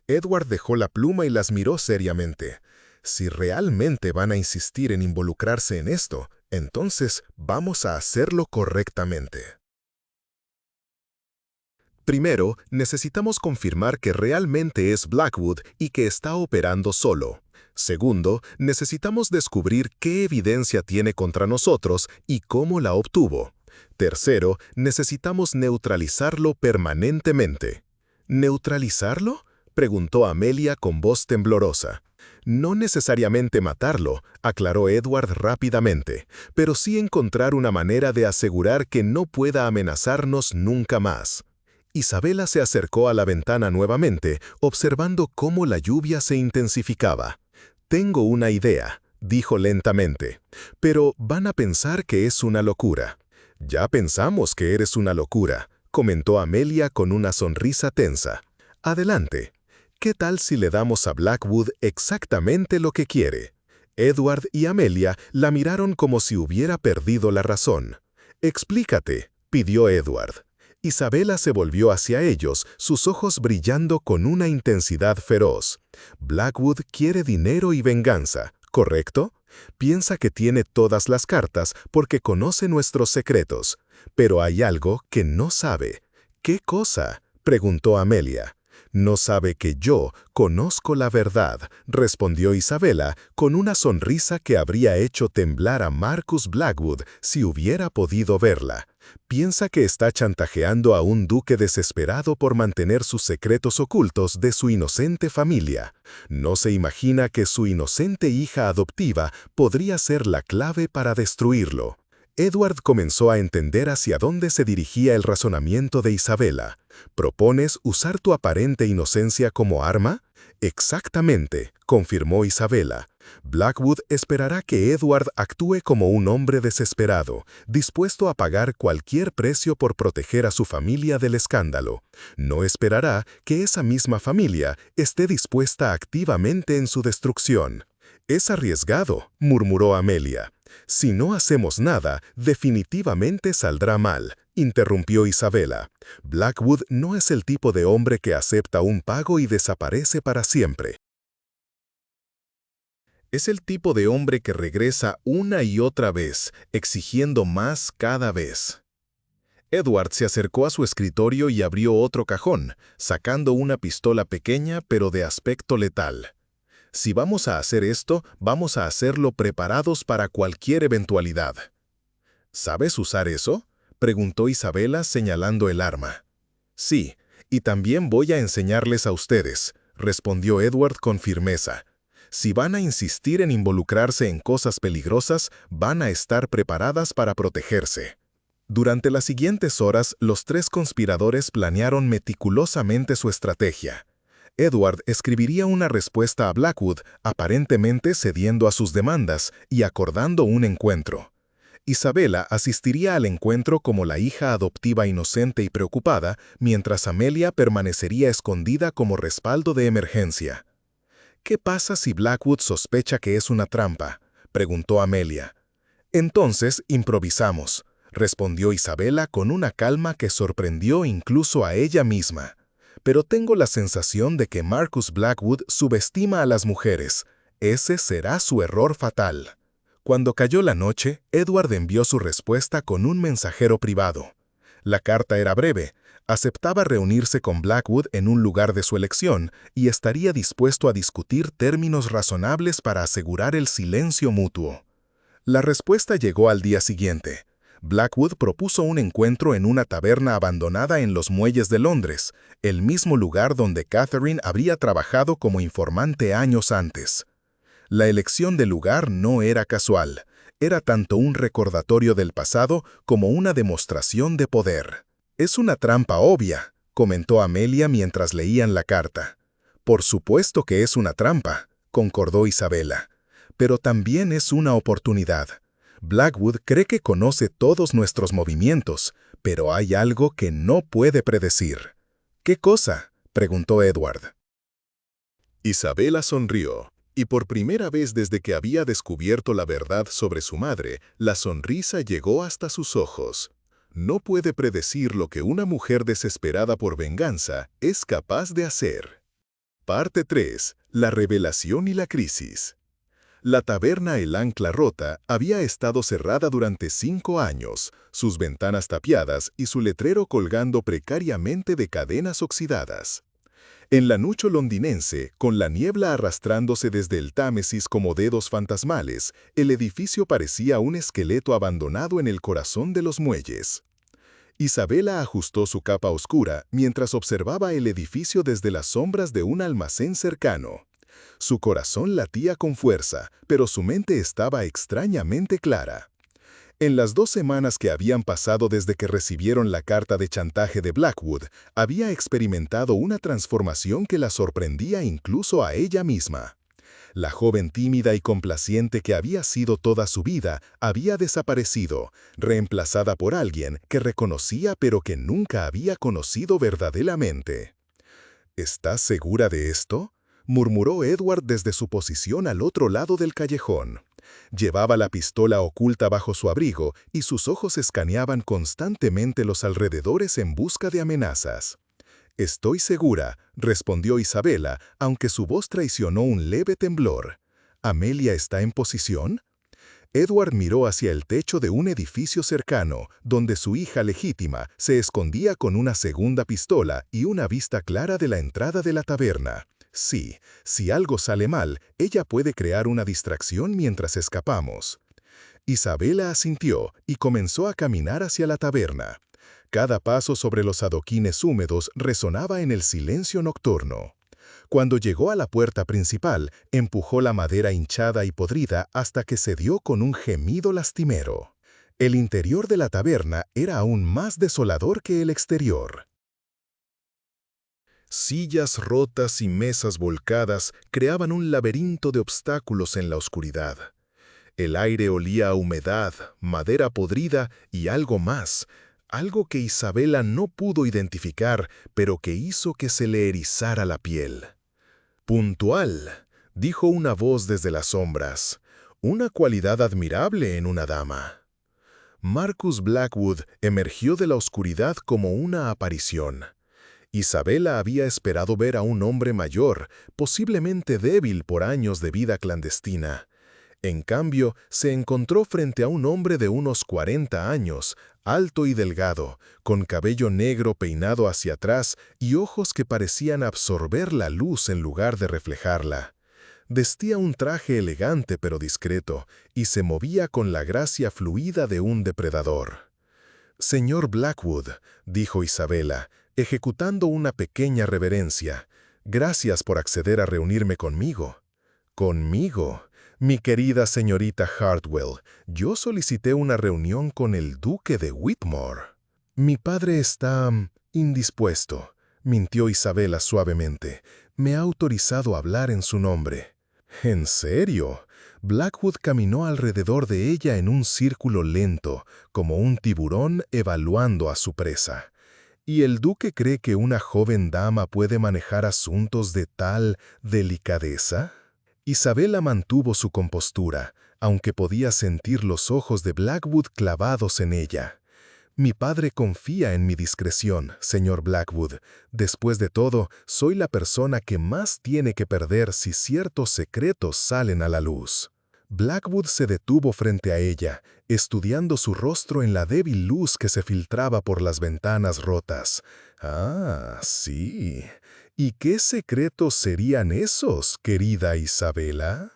Edward dejó la pluma y las miró seriamente. Si realmente van a insistir en involucrarse en esto, entonces vamos a hacerlo correctamente. Primero, necesitamos confirmar que realmente es Blackwood y que está operando solo. Segundo, necesitamos descubrir qué evidencia tiene contra nosotros y cómo la obtuvo. Tercero, necesitamos neutralizarlo permanentemente. ¿Neutralizarlo?, preguntó Amelia con voz temblorosa. No necesariamente matarlo, aclaró Edward rápidamente, pero sí encontrar una manera de asegurar que no pueda amenazarnos nunca más. Isabela se acercó a la ventana nuevamente, observando cómo la lluvia se intensificaba. «Tengo una idea», dijo lentamente, «pero van a pensar que es una locura». «Ya pensamos que eres una locura», comentó Amelia con una sonrisa tensa. «Adelante. ¿Qué tal si le damos a Blackwood exactamente lo que quiere?» Edward y Amelia la miraron como si hubiera perdido la razón. «Explícate», pidió Edward. Isabela se volvió hacia ellos, sus ojos brillando con una intensidad feroz. «Blackwood quiere dinero y venganza, ¿correcto? Piensa que tiene todas las cartas porque conoce nuestros secretos. Pero hay algo que no sabe». «¿Qué cosa?», preguntó Amelia. «No sabe que yo conozco la verdad», respondió Isabela con una sonrisa que habría hecho temblar a Marcus Blackwood si hubiera podido verla. Piensa que está chantajeando a un duque desesperado por mantener sus secretos ocultos de su inocente familia. No se imagina que su inocente hija adoptiva podría ser la clave para destruirlo. Edward comenzó a entender hacia dónde se dirigía el razonamiento de Isabela. ¿Propones usar tu aparente inocencia como arma? Exactamente, confirmó Isabela. Blackwood esperará que Edward actúe como un hombre desesperado, dispuesto a pagar cualquier precio por proteger a su familia del escándalo. No esperará que esa misma familia esté dispuesta activamente en su destrucción. «Es arriesgado», murmuró Amelia. «Si no hacemos nada, definitivamente saldrá mal», interrumpió Isabela. Blackwood no es el tipo de hombre que acepta un pago y desaparece para siempre. Es el tipo de hombre que regresa una y otra vez, exigiendo más cada vez. Edward se acercó a su escritorio y abrió otro cajón, sacando una pistola pequeña pero de aspecto letal. Si vamos a hacer esto, vamos a hacerlo preparados para cualquier eventualidad. ¿Sabes usar eso?, preguntó Isabela señalando el arma. Sí, y también voy a enseñarles a ustedes, respondió Edward con firmeza. Si van a insistir en involucrarse en cosas peligrosas, van a estar preparadas para protegerse. Durante las siguientes horas, los tres conspiradores planearon meticulosamente su estrategia. Edward escribiría una respuesta a Blackwood, aparentemente cediendo a sus demandas y acordando un encuentro. Isabela asistiría al encuentro como la hija adoptiva inocente y preocupada, mientras Amelia permanecería escondida como respaldo de emergencia. ¿Qué pasa si Blackwood sospecha que es una trampa?, preguntó Amelia. Entonces improvisamos, respondió Isabela con una calma que sorprendió incluso a ella misma. Pero tengo la sensación de que Marcus Blackwood subestima a las mujeres. Ese será su error fatal. Cuando cayó la noche, Edward envió su respuesta con un mensajero privado. La carta era breve. Aceptaba reunirse con Blackwood en un lugar de su elección y estaría dispuesto a discutir términos razonables para asegurar el silencio mutuo. La respuesta llegó al día siguiente. Blackwood propuso un encuentro en una taberna abandonada en los muelles de Londres, el mismo lugar donde Catherine habría trabajado como informante años antes. La elección del lugar no era casual, era tanto un recordatorio del pasado como una demostración de poder. «Es una trampa obvia», comentó Amelia mientras leían la carta. «Por supuesto que es una trampa», concordó Isabela. «Pero también es una oportunidad. Blackwood cree que conoce todos nuestros movimientos, pero hay algo que no puede predecir». «¿Qué cosa?», preguntó Edward. Isabela sonrió, y por primera vez desde que había descubierto la verdad sobre su madre, la sonrisa llegó hasta sus ojos. No puede predecir lo que una mujer desesperada por venganza es capaz de hacer. Parte 3. La revelación y la crisis. La taberna El Ancla Rota había estado cerrada durante 5 años, sus ventanas tapiadas y su letrero colgando precariamente de cadenas oxidadas. En la noche londinense, con la niebla arrastrándose desde el Támesis como dedos fantasmales, el edificio parecía un esqueleto abandonado en el corazón de los muelles. Isabela ajustó su capa oscura mientras observaba el edificio desde las sombras de un almacén cercano. Su corazón latía con fuerza, pero su mente estaba extrañamente clara. En las 2 semanas que habían pasado desde que recibieron la carta de chantaje de Blackwood, había experimentado una transformación que la sorprendía incluso a ella misma. La joven tímida y complaciente que había sido toda su vida había desaparecido, reemplazada por alguien que reconocía pero que nunca había conocido verdaderamente. ¿Estás segura de esto?, murmuró Edward desde su posición al otro lado del callejón. Llevaba la pistola oculta bajo su abrigo y sus ojos escaneaban constantemente los alrededores en busca de amenazas. «Estoy segura», respondió Isabela, aunque su voz traicionó un leve temblor. «¿Amelia está en posición?». Edward miró hacia el techo de un edificio cercano, donde su hija legítima se escondía con una segunda pistola y una vista clara de la entrada de la taberna. Sí, si algo sale mal, ella puede crear una distracción mientras escapamos. Isabela asintió y comenzó a caminar hacia la taberna. Cada paso sobre los adoquines húmedos resonaba en el silencio nocturno. Cuando llegó a la puerta principal, empujó la madera hinchada y podrida hasta que cedió con un gemido lastimero. El interior de la taberna era aún más desolador que el exterior. Sillas rotas y mesas volcadas creaban un laberinto de obstáculos en la oscuridad. El aire olía a humedad, madera podrida y algo más, algo que Isabela no pudo identificar, pero que hizo que se le erizara la piel. «Puntual», dijo una voz desde las sombras, una cualidad admirable en una dama. Marcus Blackwood emergió de la oscuridad como una aparición. Isabela había esperado ver a un hombre mayor, posiblemente débil por años de vida clandestina. En cambio, se encontró frente a un hombre de unos 40 años, alto y delgado, con cabello negro peinado hacia atrás y ojos que parecían absorber la luz en lugar de reflejarla. Vestía un traje elegante pero discreto, y se movía con la gracia fluida de un depredador. «Señor Blackwood», dijo Isabela, ejecutando una pequeña reverencia, «gracias por acceder a reunirme conmigo». «¿Conmigo?» Mi querida señorita Hartwell, yo solicité una reunión con el duque de Whitmore. Mi padre está indispuesto, mintió Isabela suavemente. Me ha autorizado a hablar en su nombre. ¿En serio? Blackwood caminó alrededor de ella en un círculo lento, como un tiburón evaluando a su presa. ¿Y el duque cree que una joven dama puede manejar asuntos de tal delicadeza? Isabela mantuvo su compostura, aunque podía sentir los ojos de Blackwood clavados en ella. «Mi padre confía en mi discreción, señor Blackwood. Después de todo, soy la persona que más tiene que perder si ciertos secretos salen a la luz». Blackwood se detuvo frente a ella, estudiando su rostro en la débil luz que se filtraba por las ventanas rotas. «Ah, sí. ¿Y qué secretos serían esos, querida Isabela?»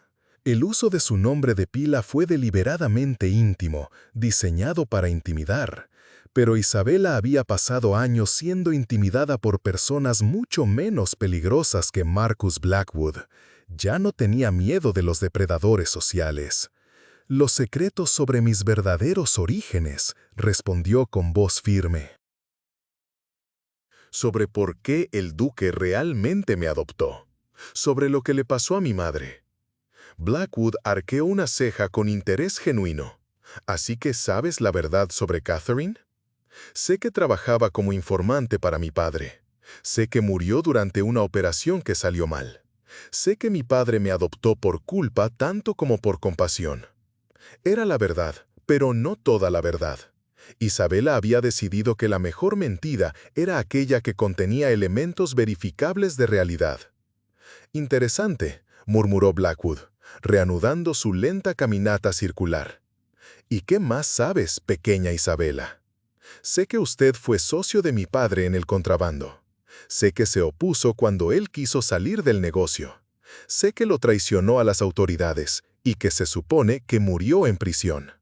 El uso de su nombre de pila fue deliberadamente íntimo, diseñado para intimidar. Pero Isabela había pasado años siendo intimidada por personas mucho menos peligrosas que Marcus Blackwood. Ya no tenía miedo de los depredadores sociales. «Los secretos sobre mis verdaderos orígenes», respondió con voz firme. «Sobre por qué el duque realmente me adoptó. Sobre lo que le pasó a mi madre». Blackwood arqueó una ceja con interés genuino. «¿Así que sabes la verdad sobre Catherine?» «Sé que trabajaba como informante para mi padre. Sé que murió durante una operación que salió mal. Sé que mi padre me adoptó por culpa tanto como por compasión. Era la verdad, pero no toda la verdad. Isabela había decidido que la mejor mentira era aquella que contenía elementos verificables de realidad». «Interesante», murmuró Blackwood, reanudando su lenta caminata circular. «¿Y qué más sabes, pequeña Isabela?» «Sé que usted fue socio de mi padre en el contrabando. Sé que se opuso cuando él quiso salir del negocio. Sé que lo traicionó a las autoridades y que se supone que murió en prisión».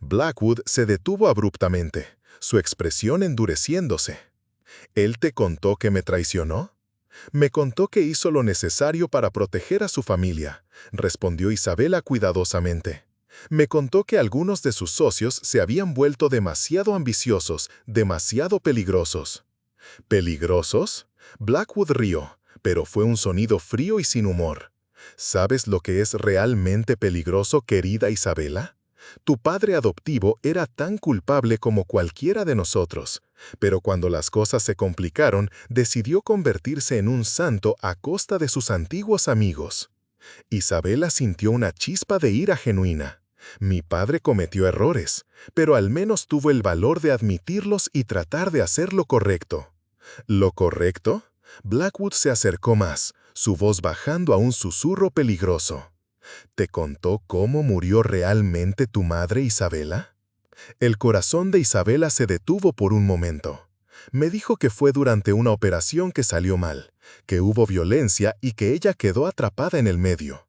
Blackwood se detuvo abruptamente, su expresión endureciéndose. «¿Él te contó que me traicionó?» «Me contó que hizo lo necesario para proteger a su familia», respondió Isabela cuidadosamente. «Me contó que algunos de sus socios se habían vuelto demasiado ambiciosos, demasiado peligrosos». «¿Peligrosos?» Blackwood rió, pero fue un sonido frío y sin humor. «¿Sabes lo que es realmente peligroso, querida Isabela? Tu padre adoptivo era tan culpable como cualquiera de nosotros, pero cuando las cosas se complicaron, decidió convertirse en un santo a costa de sus antiguos amigos». Isabela sintió una chispa de ira genuina. «Mi padre cometió errores, pero al menos tuvo el valor de admitirlos y tratar de hacer lo correcto». «¿Lo correcto?» Blackwood se acercó más, su voz bajando a un susurro peligroso. «¿Te contó cómo murió realmente tu madre, Isabela?» El corazón de Isabela se detuvo por un momento. «Me dijo que fue durante una operación que salió mal, que hubo violencia y que ella quedó atrapada en el medio».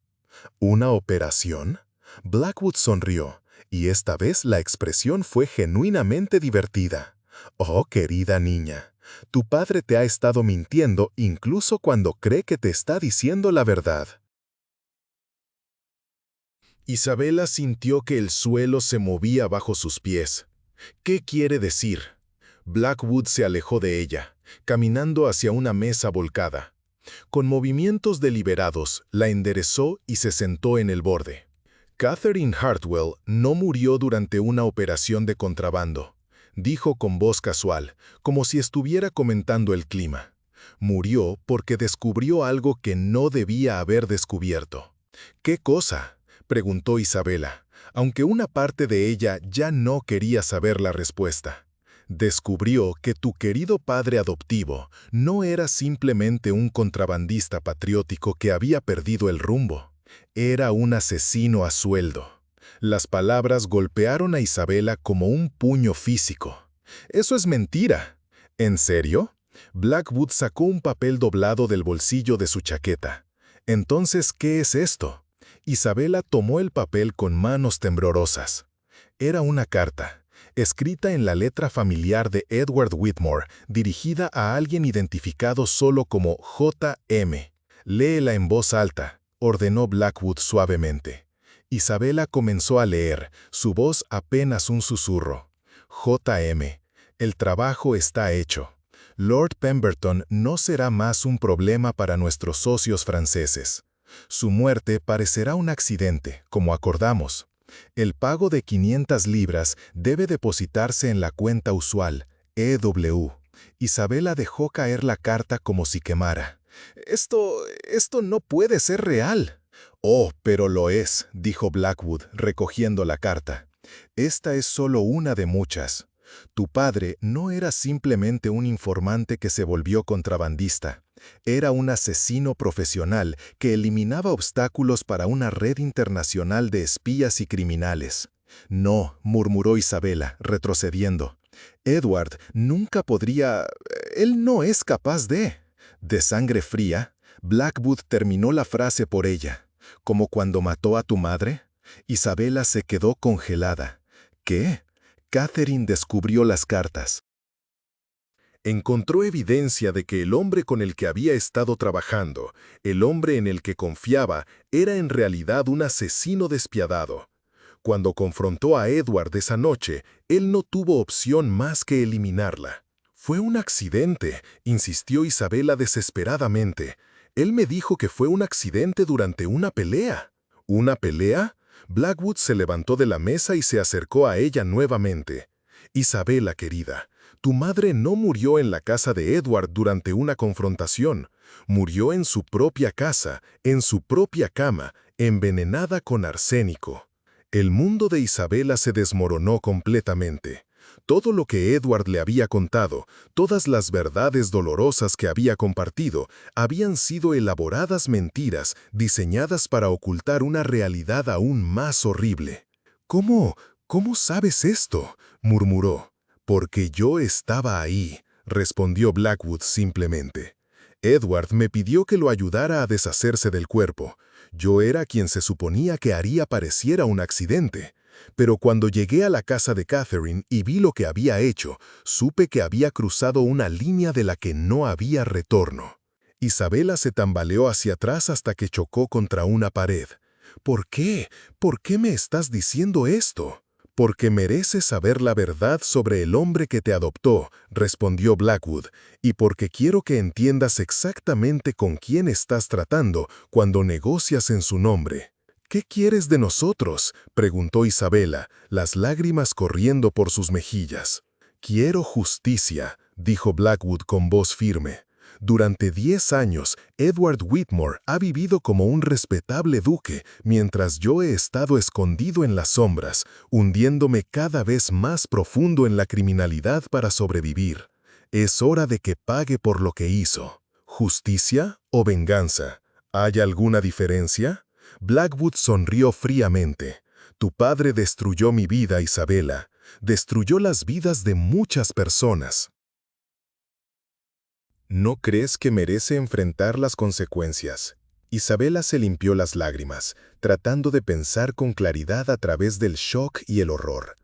«¿Una operación?» Blackwood sonrió, y esta vez la expresión fue genuinamente divertida. «Oh, querida niña, tu padre te ha estado mintiendo incluso cuando cree que te está diciendo la verdad». Isabela sintió que el suelo se movía bajo sus pies. «¿Qué quiere decir?» Blackwood se alejó de ella, caminando hacia una mesa volcada. Con movimientos deliberados, la enderezó y se sentó en el borde. «Catherine Hartwell no murió durante una operación de contrabando», dijo con voz casual, como si estuviera comentando el clima. «Murió porque descubrió algo que no debía haber descubierto». «¿Qué cosa?», preguntó Isabela, aunque una parte de ella ya no quería saber la respuesta. Descubrió que tu querido padre adoptivo no era simplemente un contrabandista patriótico que había perdido el rumbo. Era un asesino a sueldo. Las palabras golpearon a Isabela como un puño físico. «Eso es mentira». «¿En serio?». Blackwood sacó un papel doblado del bolsillo de su chaqueta. «Entonces, ¿qué es esto?». Isabela tomó el papel con manos temblorosas. Era una carta, escrita en la letra familiar de Edward Whitmore, dirigida a alguien identificado solo como J.M. «Léela en voz alta», ordenó Blackwood suavemente. Isabela comenzó a leer, su voz apenas un susurro. «J.M. El trabajo está hecho. Lord Pemberton no será más un problema para nuestros socios franceses. Su muerte parecerá un accidente, como acordamos. El pago de 500 libras debe depositarse en la cuenta usual, EW». Isabela dejó caer la carta como si quemara. Esto no puede ser real». «Oh, pero lo es», dijo Blackwood, recogiendo la carta. «Esta es solo una de muchas. Tu padre no era simplemente un informante que se volvió contrabandista. Era un asesino profesional que eliminaba obstáculos para una red internacional de espías y criminales». «No», murmuró Isabela, retrocediendo. «Edward nunca podría... Él no es capaz de...». De sangre fría, Blackwood terminó la frase por ella. «¿Como cuando mató a tu madre?». Isabela se quedó congelada. «¿Qué?». Catherine descubrió las cartas. Encontró evidencia de que el hombre con el que había estado trabajando, el hombre en el que confiaba, era en realidad un asesino despiadado. Cuando confrontó a Edward esa noche, él no tuvo opción más que eliminarla. «Fue un accidente», insistió Isabela desesperadamente. «Él me dijo que fue un accidente durante una pelea». «¿Una pelea?». Blackwood se levantó de la mesa y se acercó a ella nuevamente. «Isabela, querida, tu madre no murió en la casa de Edward durante una confrontación. Murió en su propia casa, en su propia cama, envenenada con arsénico». El mundo de Isabela se desmoronó completamente. Todo lo que Edward le había contado, todas las verdades dolorosas que había compartido, habían sido elaboradas mentiras diseñadas para ocultar una realidad aún más horrible. «¿Cómo sabes esto?», murmuró. «Porque yo estaba ahí», respondió Blackwood simplemente. «Edward me pidió que lo ayudara a deshacerse del cuerpo. Yo era quien se suponía que haría pareciera un accidente. Pero cuando llegué a la casa de Catherine y vi lo que había hecho, supe que había cruzado una línea de la que no había retorno». Isabela se tambaleó hacia atrás hasta que chocó contra una pared. «¿Por qué? ¿Por qué me estás diciendo esto?». «Porque mereces saber la verdad sobre el hombre que te adoptó», respondió Blackwood, «y porque quiero que entiendas exactamente con quién estás tratando cuando negocias en su nombre». «¿Qué quieres de nosotros?», preguntó Isabela, las lágrimas corriendo por sus mejillas. «Quiero justicia», dijo Blackwood con voz firme. «Durante 10 años, Edward Whitmore ha vivido como un respetable duque, mientras yo he estado escondido en las sombras, hundiéndome cada vez más profundo en la criminalidad para sobrevivir. Es hora de que pague por lo que hizo. ¿Justicia o venganza? ¿Hay alguna diferencia?». Blackwood sonrió fríamente. «Tu padre destruyó mi vida, Isabela. Destruyó las vidas de muchas personas. ¿No crees que merece enfrentar las consecuencias?». Isabela se limpió las lágrimas, tratando de pensar con claridad a través del shock y el horror.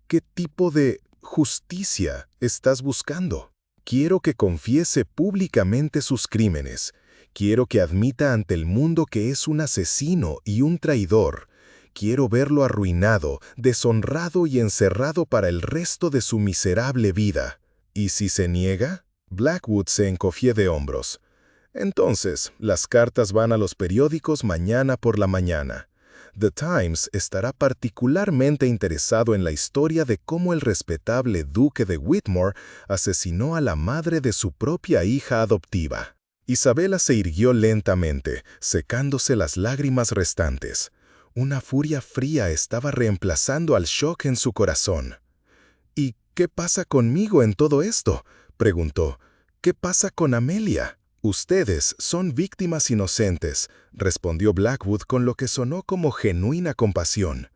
«¿Qué tipo de justicia estás buscando?». «Quiero que confiese públicamente sus crímenes. Quiero que admita ante el mundo que es un asesino y un traidor. Quiero verlo arruinado, deshonrado y encerrado para el resto de su miserable vida». «¿Y si se niega?». Blackwood se encogió de hombros. «Entonces, las cartas van a los periódicos mañana por la mañana. The Times estará particularmente interesado en la historia de cómo el respetable duque de Whitmore asesinó a la madre de su propia hija adoptiva». Isabela se irguió lentamente, secándose las lágrimas restantes. Una furia fría estaba reemplazando al shock en su corazón. ¿Y qué pasa conmigo en todo esto?, preguntó. ¿Qué pasa con Amelia? Ustedes son víctimas inocentes, respondió Blackwood con lo que sonó como genuina compasión.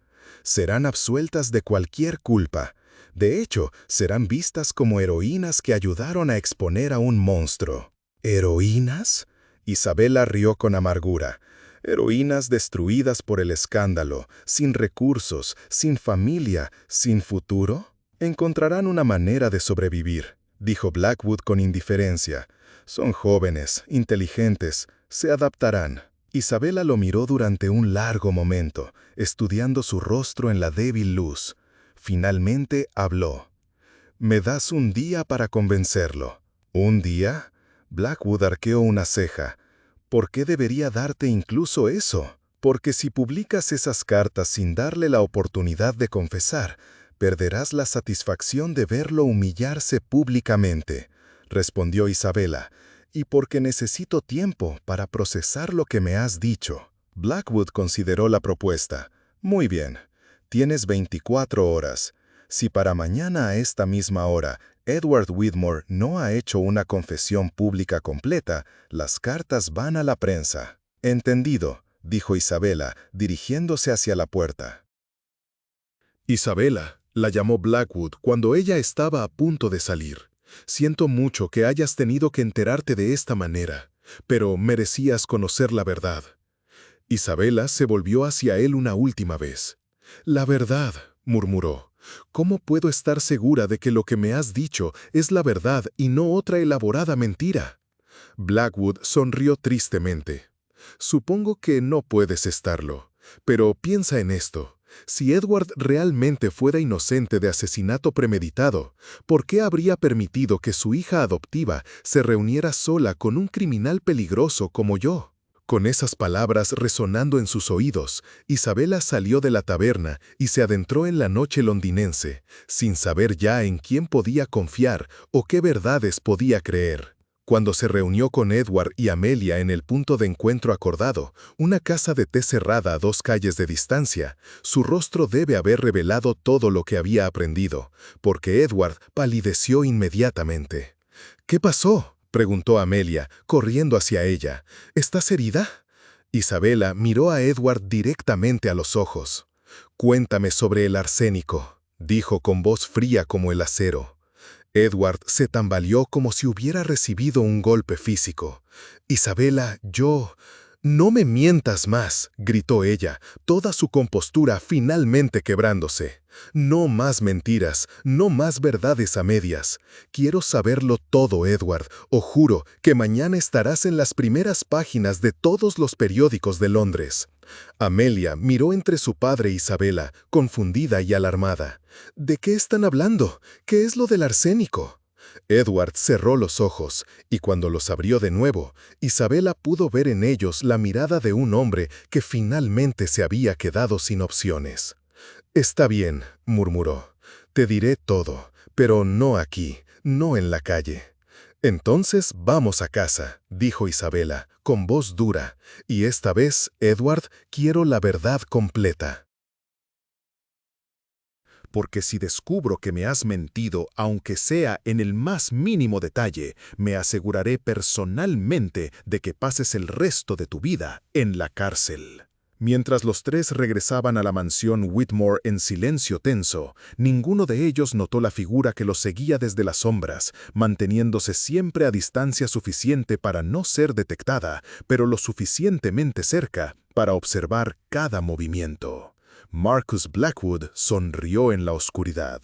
Serán absueltas de cualquier culpa. De hecho, serán vistas como heroínas que ayudaron a exponer a un monstruo. ¿Heroínas? Isabela rió con amargura. Heroínas destruidas por el escándalo, sin recursos, sin familia, sin futuro. Encontrarán una manera de sobrevivir, dijo Blackwood con indiferencia. Son jóvenes, inteligentes, se adaptarán. Isabela lo miró durante un largo momento, estudiando su rostro en la débil luz. Finalmente habló. «Me das un día para convencerlo». ¿Un día? Blackwood arqueó una ceja. ¿Por qué debería darte incluso eso? Porque si publicas esas cartas sin darle la oportunidad de confesar, perderás la satisfacción de verlo humillarse públicamente, respondió Isabela, y porque necesito tiempo para procesar lo que me has dicho. Blackwood consideró la propuesta. Muy bien, tienes 24 horas. Si para mañana a esta misma hora Edward Whitmore no ha hecho una confesión pública completa, las cartas van a la prensa. Entendido, dijo Isabela, dirigiéndose hacia la puerta. Isabela, la llamó Blackwood cuando ella estaba a punto de salir. Siento mucho que hayas tenido que enterarte de esta manera, pero merecías conocer la verdad. Isabela se volvió hacia él una última vez. La verdad, murmuró. ¿Cómo puedo estar segura de que lo que me has dicho es la verdad y no otra elaborada mentira? Blackwood sonrió tristemente. Supongo que no puedes estarlo, pero piensa en esto. Si Edward realmente fuera inocente de asesinato premeditado, ¿por qué habría permitido que su hija adoptiva se reuniera sola con un criminal peligroso como yo? Con esas palabras resonando en sus oídos, Isabela salió de la taberna y se adentró en la noche londinense, sin saber ya en quién podía confiar o qué verdades podía creer. Cuando se reunió con Edward y Amelia en el punto de encuentro acordado, una casa de té cerrada a 2 calles de distancia, su rostro debe haber revelado todo lo que había aprendido, porque Edward palideció inmediatamente. «¿Qué pasó?», preguntó Amelia, corriendo hacia ella. «¿Estás herida?». Isabela miró a Edward directamente a los ojos. «Cuéntame sobre el arsénico», dijo con voz fría como el acero. Edward se tambaleó como si hubiera recibido un golpe físico. «Isabela, yo...». «No me mientas más», gritó ella, toda su compostura finalmente quebrándose. «No más mentiras, no más verdades a medias. Quiero saberlo todo, Edward, o juro que mañana estarás en las primeras páginas de todos los periódicos de Londres». Amelia miró entre su padre e Isabela, confundida y alarmada. «¿De qué están hablando? ¿Qué es lo del arsénico?». Edward cerró los ojos, y cuando los abrió de nuevo, Isabela pudo ver en ellos la mirada de un hombre que finalmente se había quedado sin opciones. «Está bien», murmuró. «Te diré todo, pero no aquí, no en la calle». «Entonces vamos a casa», dijo Isabela, con voz dura, «y esta vez, Edward, quiero la verdad completa». «Porque si descubro que me has mentido, aunque sea en el más mínimo detalle, me aseguraré personalmente de que pases el resto de tu vida en la cárcel». Mientras los 3 regresaban a la mansión Whitmore en silencio tenso, ninguno de ellos notó la figura que los seguía desde las sombras, manteniéndose siempre a distancia suficiente para no ser detectada, pero lo suficientemente cerca para observar cada movimiento. Marcus Blackwood sonrió en la oscuridad.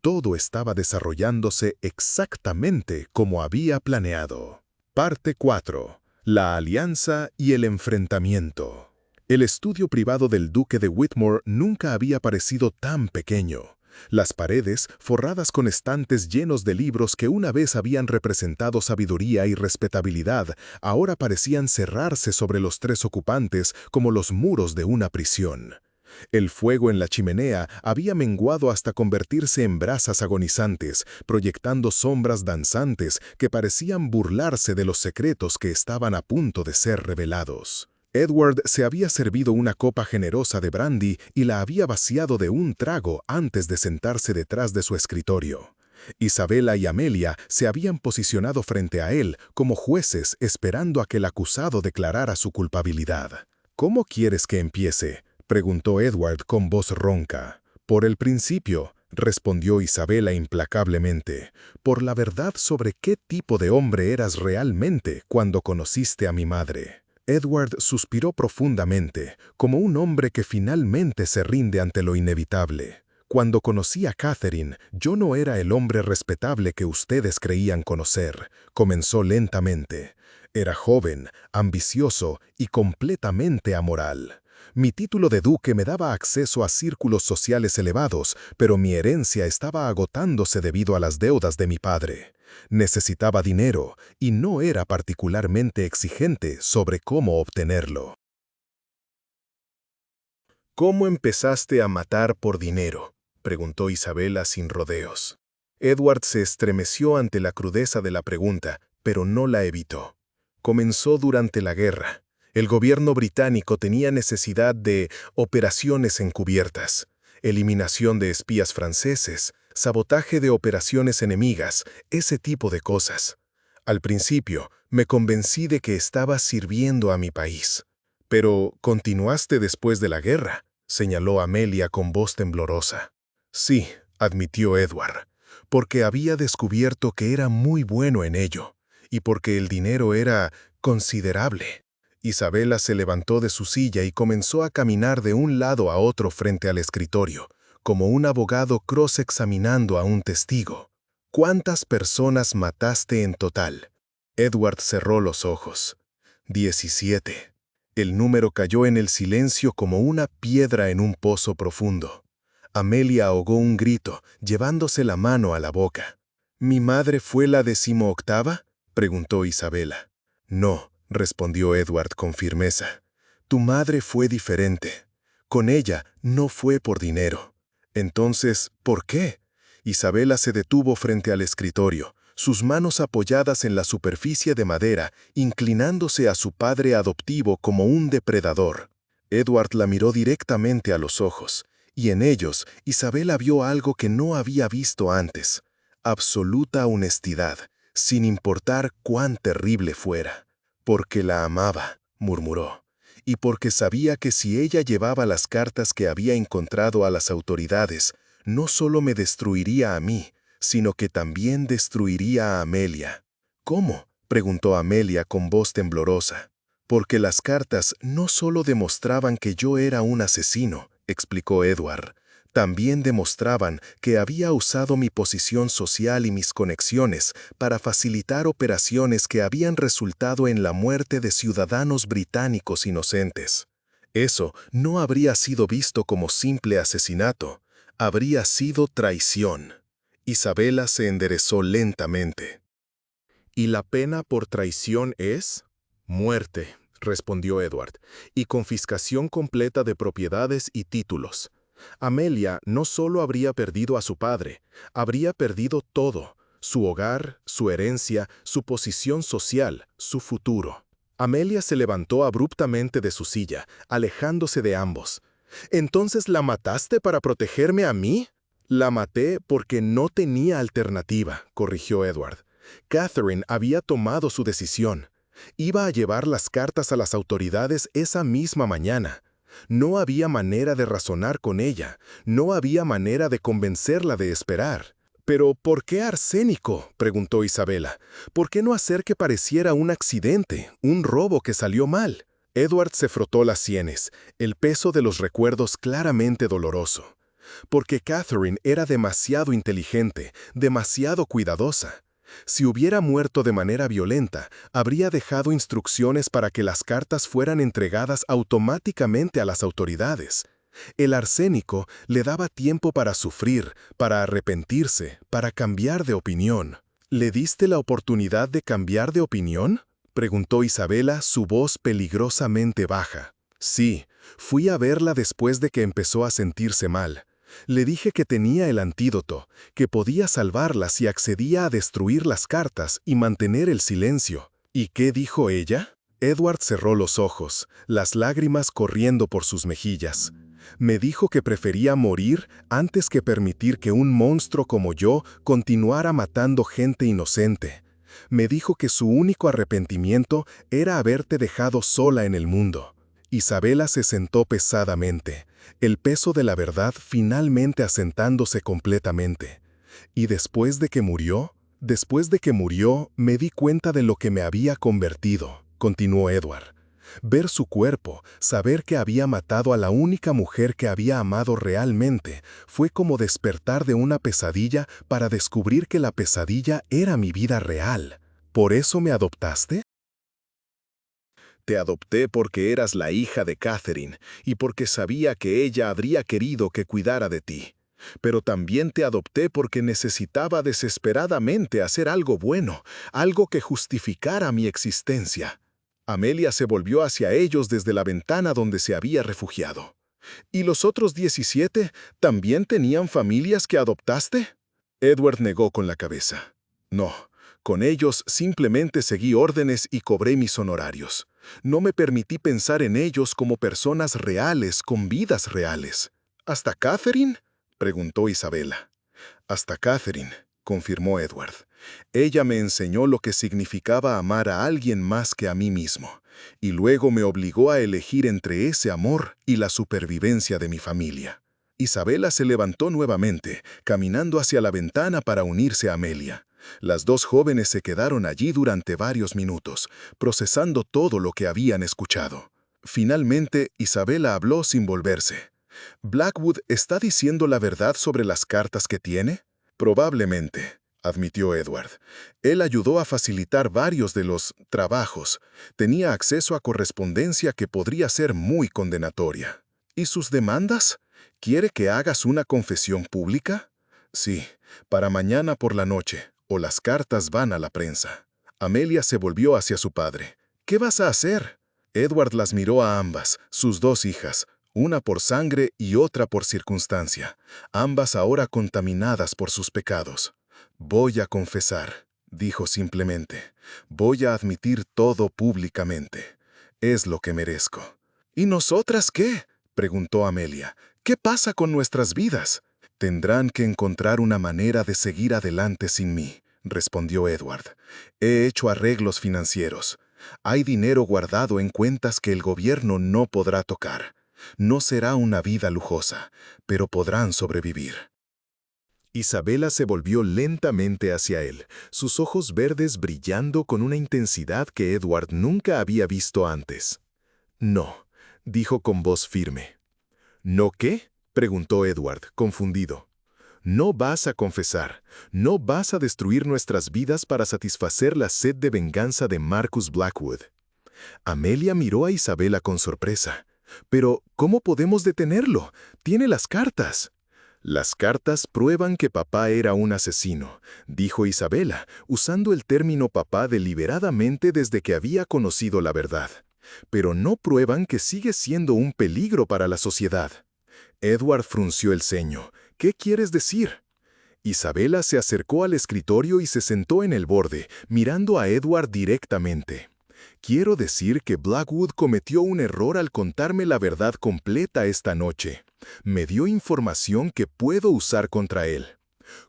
Todo estaba desarrollándose exactamente como había planeado. Parte 4. La alianza y el enfrentamiento. El estudio privado del duque de Whitmore nunca había parecido tan pequeño. Las paredes, forradas con estantes llenos de libros que una vez habían representado sabiduría y respetabilidad, ahora parecían cerrarse sobre los 3 ocupantes como los muros de una prisión. El fuego en la chimenea había menguado hasta convertirse en brasas agonizantes, proyectando sombras danzantes que parecían burlarse de los secretos que estaban a punto de ser revelados. Edward se había servido una copa generosa de brandy y la había vaciado de un trago antes de sentarse detrás de su escritorio. Isabela y Amelia se habían posicionado frente a él como jueces esperando a que el acusado declarara su culpabilidad. «¿Cómo quieres que empiece?», preguntó Edward con voz ronca. «Por el principio», respondió Isabela implacablemente, «por la verdad sobre qué tipo de hombre eras realmente cuando conociste a mi madre». Edward suspiró profundamente, como un hombre que finalmente se rinde ante lo inevitable. «Cuando conocí a Catherine, yo no era el hombre respetable que ustedes creían conocer», comenzó lentamente. «Era joven, ambicioso y completamente amoral. Mi título de duque me daba acceso a círculos sociales elevados, pero mi herencia estaba agotándose debido a las deudas de mi padre. Necesitaba dinero y no era particularmente exigente sobre cómo obtenerlo». «¿Cómo empezaste a matar por dinero?», preguntó Isabela sin rodeos. Edward se estremeció ante la crudeza de la pregunta, pero no la evitó. Comenzó durante la guerra. El gobierno británico tenía necesidad de operaciones encubiertas, eliminación de espías franceses, sabotaje de operaciones enemigas, ese tipo de cosas. Al principio, me convencí de que estaba sirviendo a mi país. «Pero, ¿continuaste después de la guerra?», señaló Amelia con voz temblorosa. «Sí», admitió Edward, «porque había descubierto que era muy bueno en ello, y porque el dinero era considerable». Isabela se levantó de su silla y comenzó a caminar de un lado a otro frente al escritorio, como un abogado cross-examinando a un testigo. «¿Cuántas personas mataste en total?». Edward cerró los ojos. 17. El número cayó en el silencio como una piedra en un pozo profundo. Amelia ahogó un grito, llevándose la mano a la boca. «¿Mi madre fue la 18ª?», preguntó Isabela. «No», respondió Edward con firmeza. «Tu madre fue diferente. Con ella no fue por dinero». «Entonces, ¿por qué?». Isabela se detuvo frente al escritorio, sus manos apoyadas en la superficie de madera, inclinándose a su padre adoptivo como un depredador. Edward la miró directamente a los ojos, y en ellos Isabela vio algo que no había visto antes: absoluta honestidad, sin importar cuán terrible fuera. «Porque la amaba», murmuró, «y porque sabía que si ella llevaba las cartas que había encontrado a las autoridades, no solo me destruiría a mí, sino que también destruiría a Amelia». «¿Cómo?», preguntó Amelia con voz temblorosa. «Porque las cartas no solo demostraban que yo era un asesino», explicó Edward, «también demostraban que había usado mi posición social y mis conexiones para facilitar operaciones que habían resultado en la muerte de ciudadanos británicos inocentes. Eso no habría sido visto como simple asesinato, habría sido traición». Isabela se enderezó lentamente. «¿Y la pena por traición es?». «Muerte», respondió Edward, «y confiscación completa de propiedades y títulos». Amelia no solo habría perdido a su padre, habría perdido todo: su hogar, su herencia, su posición social, su futuro. Amelia se levantó abruptamente de su silla, alejándose de ambos. «¿Entonces la mataste para protegerme a mí?». «La maté porque no tenía alternativa», corrigió Edward. «Catherine había tomado su decisión. Iba a llevar las cartas a las autoridades esa misma mañana. No había manera de razonar con ella, no había manera de convencerla de esperar». «¿Pero por qué arsénico?», preguntó Isabela. «¿Por qué no hacer que pareciera un accidente, un robo que salió mal?». Edward se frotó las sienes, el peso de los recuerdos claramente doloroso. «Porque Catherine era demasiado inteligente, demasiado cuidadosa. Si hubiera muerto de manera violenta, habría dejado instrucciones para que las cartas fueran entregadas automáticamente a las autoridades. El arsénico le daba tiempo para sufrir, para arrepentirse, para cambiar de opinión». «¿Le diste la oportunidad de cambiar de opinión?», preguntó Isabela, su voz peligrosamente baja. «Sí, fui a verla después de que empezó a sentirse mal. Le dije que tenía el antídoto, que podía salvarla si accedía a destruir las cartas y mantener el silencio». «¿Y qué dijo ella?». Edward cerró los ojos, las lágrimas corriendo por sus mejillas. Me dijo que prefería morir antes que permitir que un monstruo como yo continuara matando gente inocente. Me dijo que su único arrepentimiento era haberte dejado sola en el mundo. Isabela se sentó pesadamente, el peso de la verdad finalmente asentándose completamente. Y después de que murió, me di cuenta de lo que me había convertido, continuó Edward. Ver su cuerpo, saber que había matado a la única mujer que había amado realmente, fue como despertar de una pesadilla para descubrir que la pesadilla era mi vida real. ¿Por eso me adoptaste? Te adopté porque eras la hija de Catherine y porque sabía que ella habría querido que cuidara de ti. Pero también te adopté porque necesitaba desesperadamente hacer algo bueno, algo que justificara mi existencia. Amelia se volvió hacia ellos desde la ventana donde se había refugiado. ¿Y los otros 17 también tenían familias que adoptaste? Edward negó con la cabeza. No, con ellos simplemente seguí órdenes y cobré mis honorarios. No me permití pensar en ellos como personas reales con vidas reales. ¿Hasta Catherine?, preguntó Isabela. Hasta Catherine, confirmó Edward. Ella me enseñó lo que significaba amar a alguien más que a mí mismo, y luego me obligó a elegir entre ese amor y la supervivencia de mi familia. Isabela se levantó nuevamente, caminando hacia la ventana para unirse a Amelia. Las dos jóvenes se quedaron allí durante varios minutos, procesando todo lo que habían escuchado. Finalmente, Isabela habló sin volverse. ¿Blackwood está diciendo la verdad sobre las cartas que tiene? Probablemente, admitió Edward. Él ayudó a facilitar varios de los trabajos. Tenía acceso a correspondencia que podría ser muy condenatoria. ¿Y sus demandas? ¿Quiere que hagas una confesión pública? Sí, para mañana por la noche, o las cartas van a la prensa. Amelia se volvió hacia su padre. ¿Qué vas a hacer? Edward las miró a ambas, sus dos hijas, una por sangre y otra por circunstancia, ambas ahora contaminadas por sus pecados. Voy a confesar, dijo simplemente. Voy a admitir todo públicamente. Es lo que merezco. ¿Y nosotras qué?, preguntó Amelia. ¿Qué pasa con nuestras vidas? Tendrán que encontrar una manera de seguir adelante sin mí, respondió Edward. He hecho arreglos financieros. Hay dinero guardado en cuentas que el gobierno no podrá tocar. No será una vida lujosa, pero podrán sobrevivir. Isabela se volvió lentamente hacia él, sus ojos verdes brillando con una intensidad que Edward nunca había visto antes. No, dijo con voz firme. ¿No qué?, preguntó Edward, confundido. No vas a confesar, no vas a destruir nuestras vidas para satisfacer la sed de venganza de Marcus Blackwood. Amelia miró a Isabela con sorpresa. Pero, ¿cómo podemos detenerlo? Tiene las cartas. Las cartas prueban que papá era un asesino, dijo Isabela, usando el término papá deliberadamente desde que había conocido la verdad. Pero no prueban que sigue siendo un peligro para la sociedad. Edward frunció el ceño. ¿Qué quieres decir? Isabela se acercó al escritorio y se sentó en el borde, mirando a Edward directamente. Quiero decir que Blackwood cometió un error al contarme la verdad completa esta noche. Me dio información que puedo usar contra él.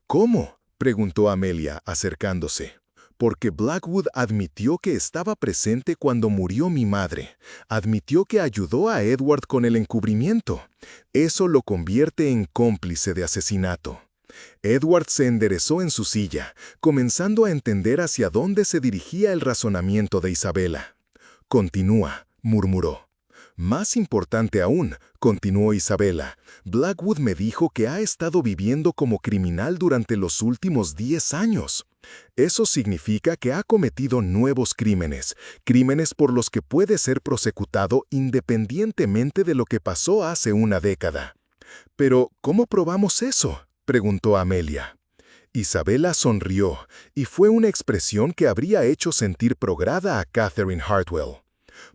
¿Cómo?, preguntó Amelia, acercándose. Porque Blackwood admitió que estaba presente cuando murió mi madre. Admitió que ayudó a Edward con el encubrimiento. Eso lo convierte en cómplice de asesinato. Edward se enderezó en su silla, comenzando a entender hacia dónde se dirigía el razonamiento de Isabela. Continúa, murmuró. Más importante aún, continuó Isabela, Blackwood me dijo que ha estado viviendo como criminal durante los últimos 10 años. Eso significa que ha cometido nuevos crímenes, crímenes por los que puede ser prosecutado independientemente de lo que pasó hace una década. Pero, ¿cómo probamos eso?, preguntó Amelia. Isabela sonrió, y fue una expresión que habría hecho sentir prograda a Catherine Hartwell.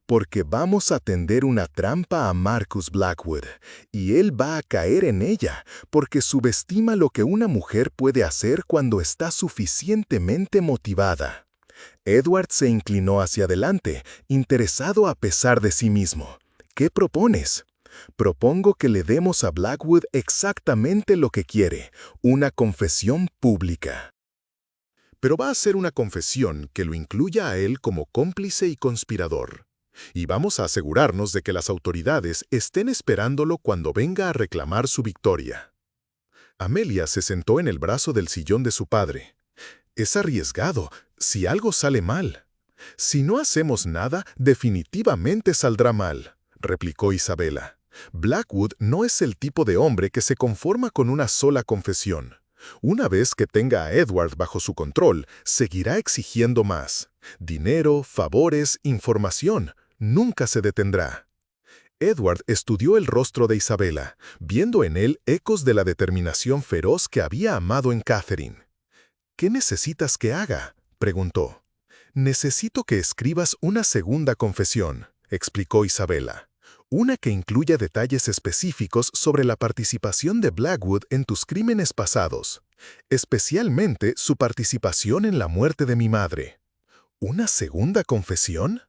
Porque vamos a tender una trampa a Marcus Blackwood, y él va a caer en ella, porque subestima lo que una mujer puede hacer cuando está suficientemente motivada. Edward se inclinó hacia adelante, interesado a pesar de sí mismo. ¿Qué propones? Propongo que le demos a Blackwood exactamente lo que quiere, una confesión pública. Pero va a ser una confesión que lo incluya a él como cómplice y conspirador. Y vamos a asegurarnos de que las autoridades estén esperándolo cuando venga a reclamar su victoria. Amelia se sentó en el brazo del sillón de su padre. Es arriesgado, si algo sale mal. Si no hacemos nada, definitivamente saldrá mal, replicó Isabela. Blackwood no es el tipo de hombre que se conforma con una sola confesión. Una vez que tenga a Edward bajo su control, seguirá exigiendo más. Dinero, favores, información. Nunca se detendrá. Edward estudió el rostro de Isabela, viendo en él ecos de la determinación feroz que había amado en Catherine. ¿Qué necesitas que haga?, preguntó. Necesito que escribas una segunda confesión, explicó Isabela. Una que incluya detalles específicos sobre la participación de Blackwood en tus crímenes pasados, especialmente su participación en la muerte de mi madre. ¿Una segunda confesión?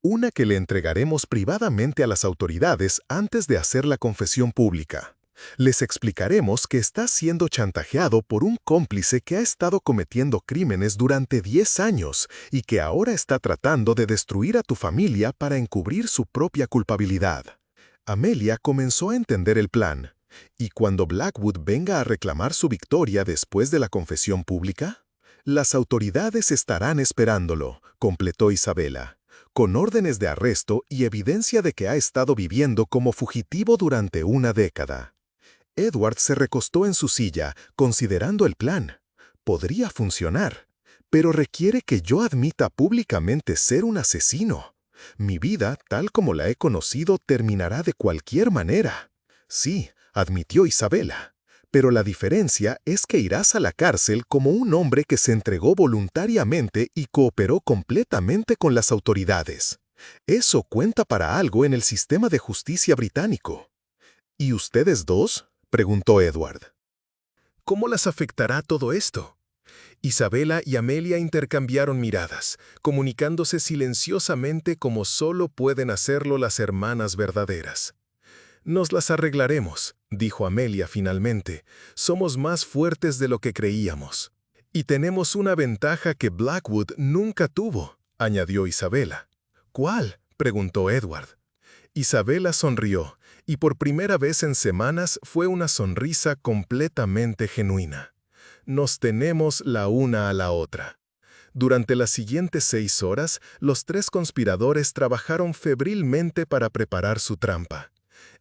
Una que le entregaremos privadamente a las autoridades antes de hacer la confesión pública. Les explicaremos que está siendo chantajeado por un cómplice que ha estado cometiendo crímenes durante 10 años y que ahora está tratando de destruir a tu familia para encubrir su propia culpabilidad. Amelia comenzó a entender el plan. ¿Y cuando Blackwood venga a reclamar su victoria después de la confesión pública? Las autoridades estarán esperándolo, completó Isabela, con órdenes de arresto y evidencia de que ha estado viviendo como fugitivo durante una década. Edward se recostó en su silla, considerando el plan. Podría funcionar, pero requiere que yo admita públicamente ser un asesino. Mi vida, tal como la he conocido, terminará de cualquier manera. Sí, admitió Isabela, pero la diferencia es que irás a la cárcel como un hombre que se entregó voluntariamente y cooperó completamente con las autoridades. Eso cuenta para algo en el sistema de justicia británico. ¿Y ustedes dos?, preguntó Edward. ¿Cómo las afectará todo esto? Isabela y Amelia intercambiaron miradas, comunicándose silenciosamente como solo pueden hacerlo las hermanas verdaderas. Nos las arreglaremos, dijo Amelia finalmente. Somos más fuertes de lo que creíamos. Y tenemos una ventaja que Blackwood nunca tuvo, añadió Isabela. ¿Cuál?, preguntó Edward. Isabela sonrió, y por primera vez en semanas fue una sonrisa completamente genuina. Nos tenemos la una a la otra. Durante las siguientes 6 horas, los 3 conspiradores trabajaron febrilmente para preparar su trampa.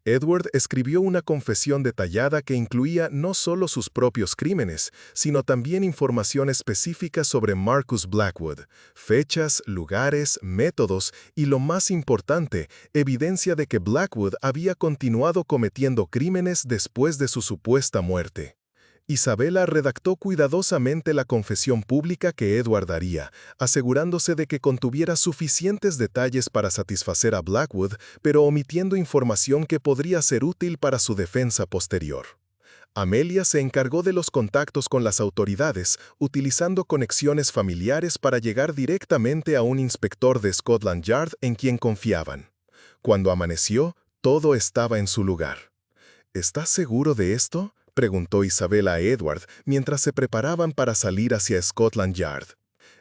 Edward escribió una confesión detallada que incluía no solo sus propios crímenes, sino también información específica sobre Marcus Blackwood, fechas, lugares, métodos y, lo más importante, evidencia de que Blackwood había continuado cometiendo crímenes después de su supuesta muerte. Isabela redactó cuidadosamente la confesión pública que Edward haría, asegurándose de que contuviera suficientes detalles para satisfacer a Blackwood, pero omitiendo información que podría ser útil para su defensa posterior. Amelia se encargó de los contactos con las autoridades, utilizando conexiones familiares para llegar directamente a un inspector de Scotland Yard en quien confiaban. Cuando amaneció, todo estaba en su lugar. ¿Estás seguro de esto?, preguntó Isabela a Edward mientras se preparaban para salir hacia Scotland Yard.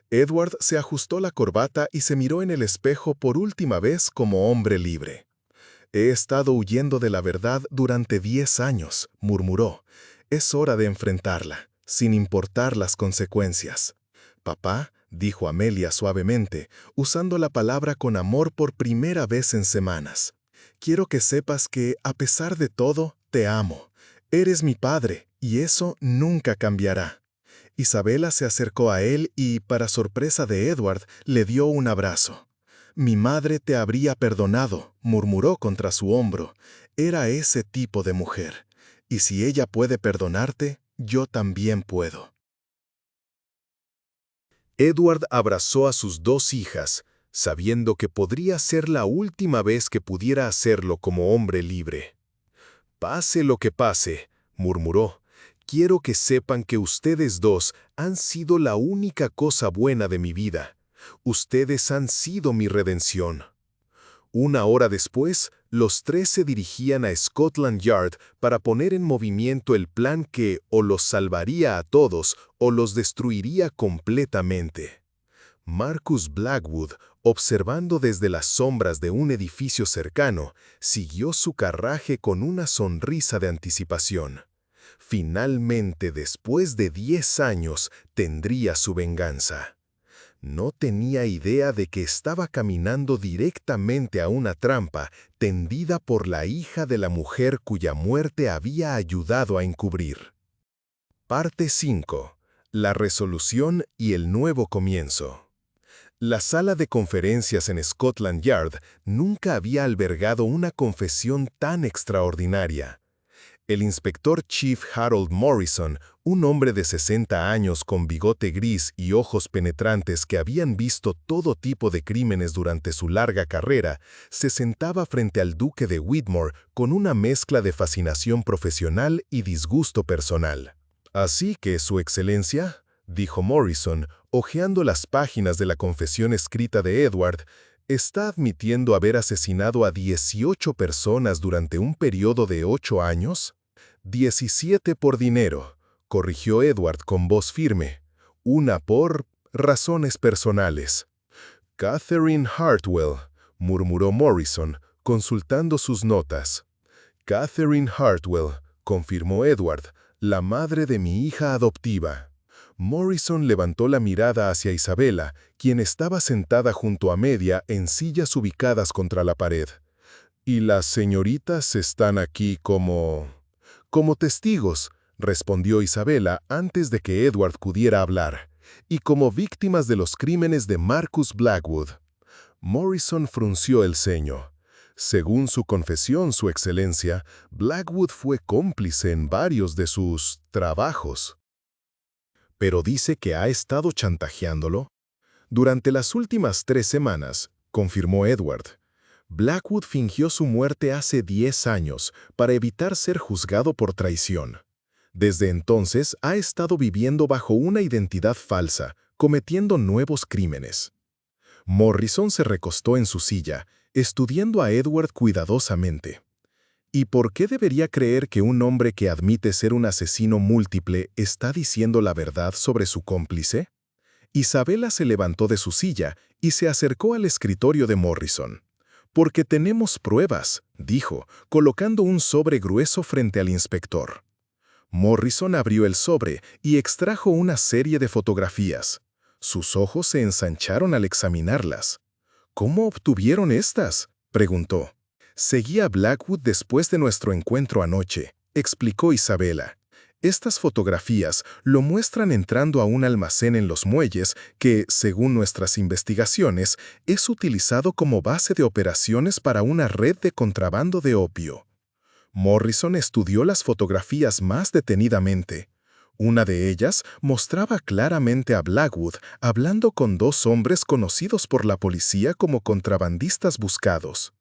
Edward se ajustó la corbata y se miró en el espejo por última vez como hombre libre. «He estado huyendo de la verdad durante 10 años», murmuró. «Es hora de enfrentarla, sin importar las consecuencias». «Papá», dijo Amelia suavemente, usando la palabra con amor por primera vez en semanas. «Quiero que sepas que, a pesar de todo, te amo. Eres mi padre, y eso nunca cambiará». Isabela se acercó a él y, para sorpresa de Edward, le dio un abrazo. «Mi madre te habría perdonado», murmuró contra su hombro. «Era ese tipo de mujer. Y si ella puede perdonarte, yo también puedo». Edward abrazó a sus 2 hijas, sabiendo que podría ser la última vez que pudiera hacerlo como hombre libre. «Pase lo que pase», murmuró, «quiero que sepan que ustedes 2 han sido la única cosa buena de mi vida. Ustedes han sido mi redención. Una hora después, los tres se dirigían a Scotland Yard para poner en movimiento el plan que o los salvaría a todos o los destruiría completamente. Marcus Blackwood, observando desde las sombras de un edificio cercano, siguió su carruaje con una sonrisa de anticipación. Finalmente, después de 10 años, tendría su venganza. No tenía idea de que estaba caminando directamente a una trampa tendida por la hija de la mujer cuya muerte había ayudado a encubrir. Parte 5. La resolución y el nuevo comienzo. La sala de conferencias en Scotland Yard nunca había albergado una confesión tan extraordinaria. El inspector Chief Harold Morrison, un hombre de 60 años con bigote gris y ojos penetrantes que habían visto todo tipo de crímenes durante su larga carrera, se sentaba frente al duque de Whitmore con una mezcla de fascinación profesional y disgusto personal. «Así que, Su Excelencia», dijo Morrison, hojeando las páginas de la confesión escrita de Edward, «¿está admitiendo haber asesinado a 18 personas durante un periodo de 8 años?» «17 por dinero», corrigió Edward con voz firme. «Una por razones personales». «Catherine Hartwell», murmuró Morrison, consultando sus notas. «Catherine Hartwell», confirmó Edward, «la madre de mi hija adoptiva». Morrison levantó la mirada hacia Isabella, quien estaba sentada junto a Media en sillas ubicadas contra la pared. «¿Y las señoritas están aquí como testigos?», respondió Isabella antes de que Edward pudiera hablar, «y como víctimas de los crímenes de Marcus Blackwood». Morrison frunció el ceño. «Según su confesión, Su Excelencia, Blackwood fue cómplice en varios de sus trabajos». ¿Pero dice que ha estado chantajeándolo? Durante las últimas 3 semanas, confirmó Edward, Blackwood fingió su muerte hace 10 años para evitar ser juzgado por traición. Desde entonces ha estado viviendo bajo una identidad falsa, cometiendo nuevos crímenes. Morrison se recostó en su silla, estudiando a Edward cuidadosamente. ¿Y por qué debería creer que un hombre que admite ser un asesino múltiple está diciendo la verdad sobre su cómplice? Isabella se levantó de su silla y se acercó al escritorio de Morrison. «Porque tenemos pruebas», dijo, colocando un sobre grueso frente al inspector. Morrison abrió el sobre y extrajo una serie de fotografías. Sus ojos se ensancharon al examinarlas. «¿Cómo obtuvieron estas?», preguntó. «Seguí a Blackwood después de nuestro encuentro anoche», explicó Isabella. «Estas fotografías lo muestran entrando a un almacén en los muelles que, según nuestras investigaciones, es utilizado como base de operaciones para una red de contrabando de opio». Morrison estudió las fotografías más detenidamente. Una de ellas mostraba claramente a Blackwood hablando con 2 hombres conocidos por la policía como contrabandistas buscados.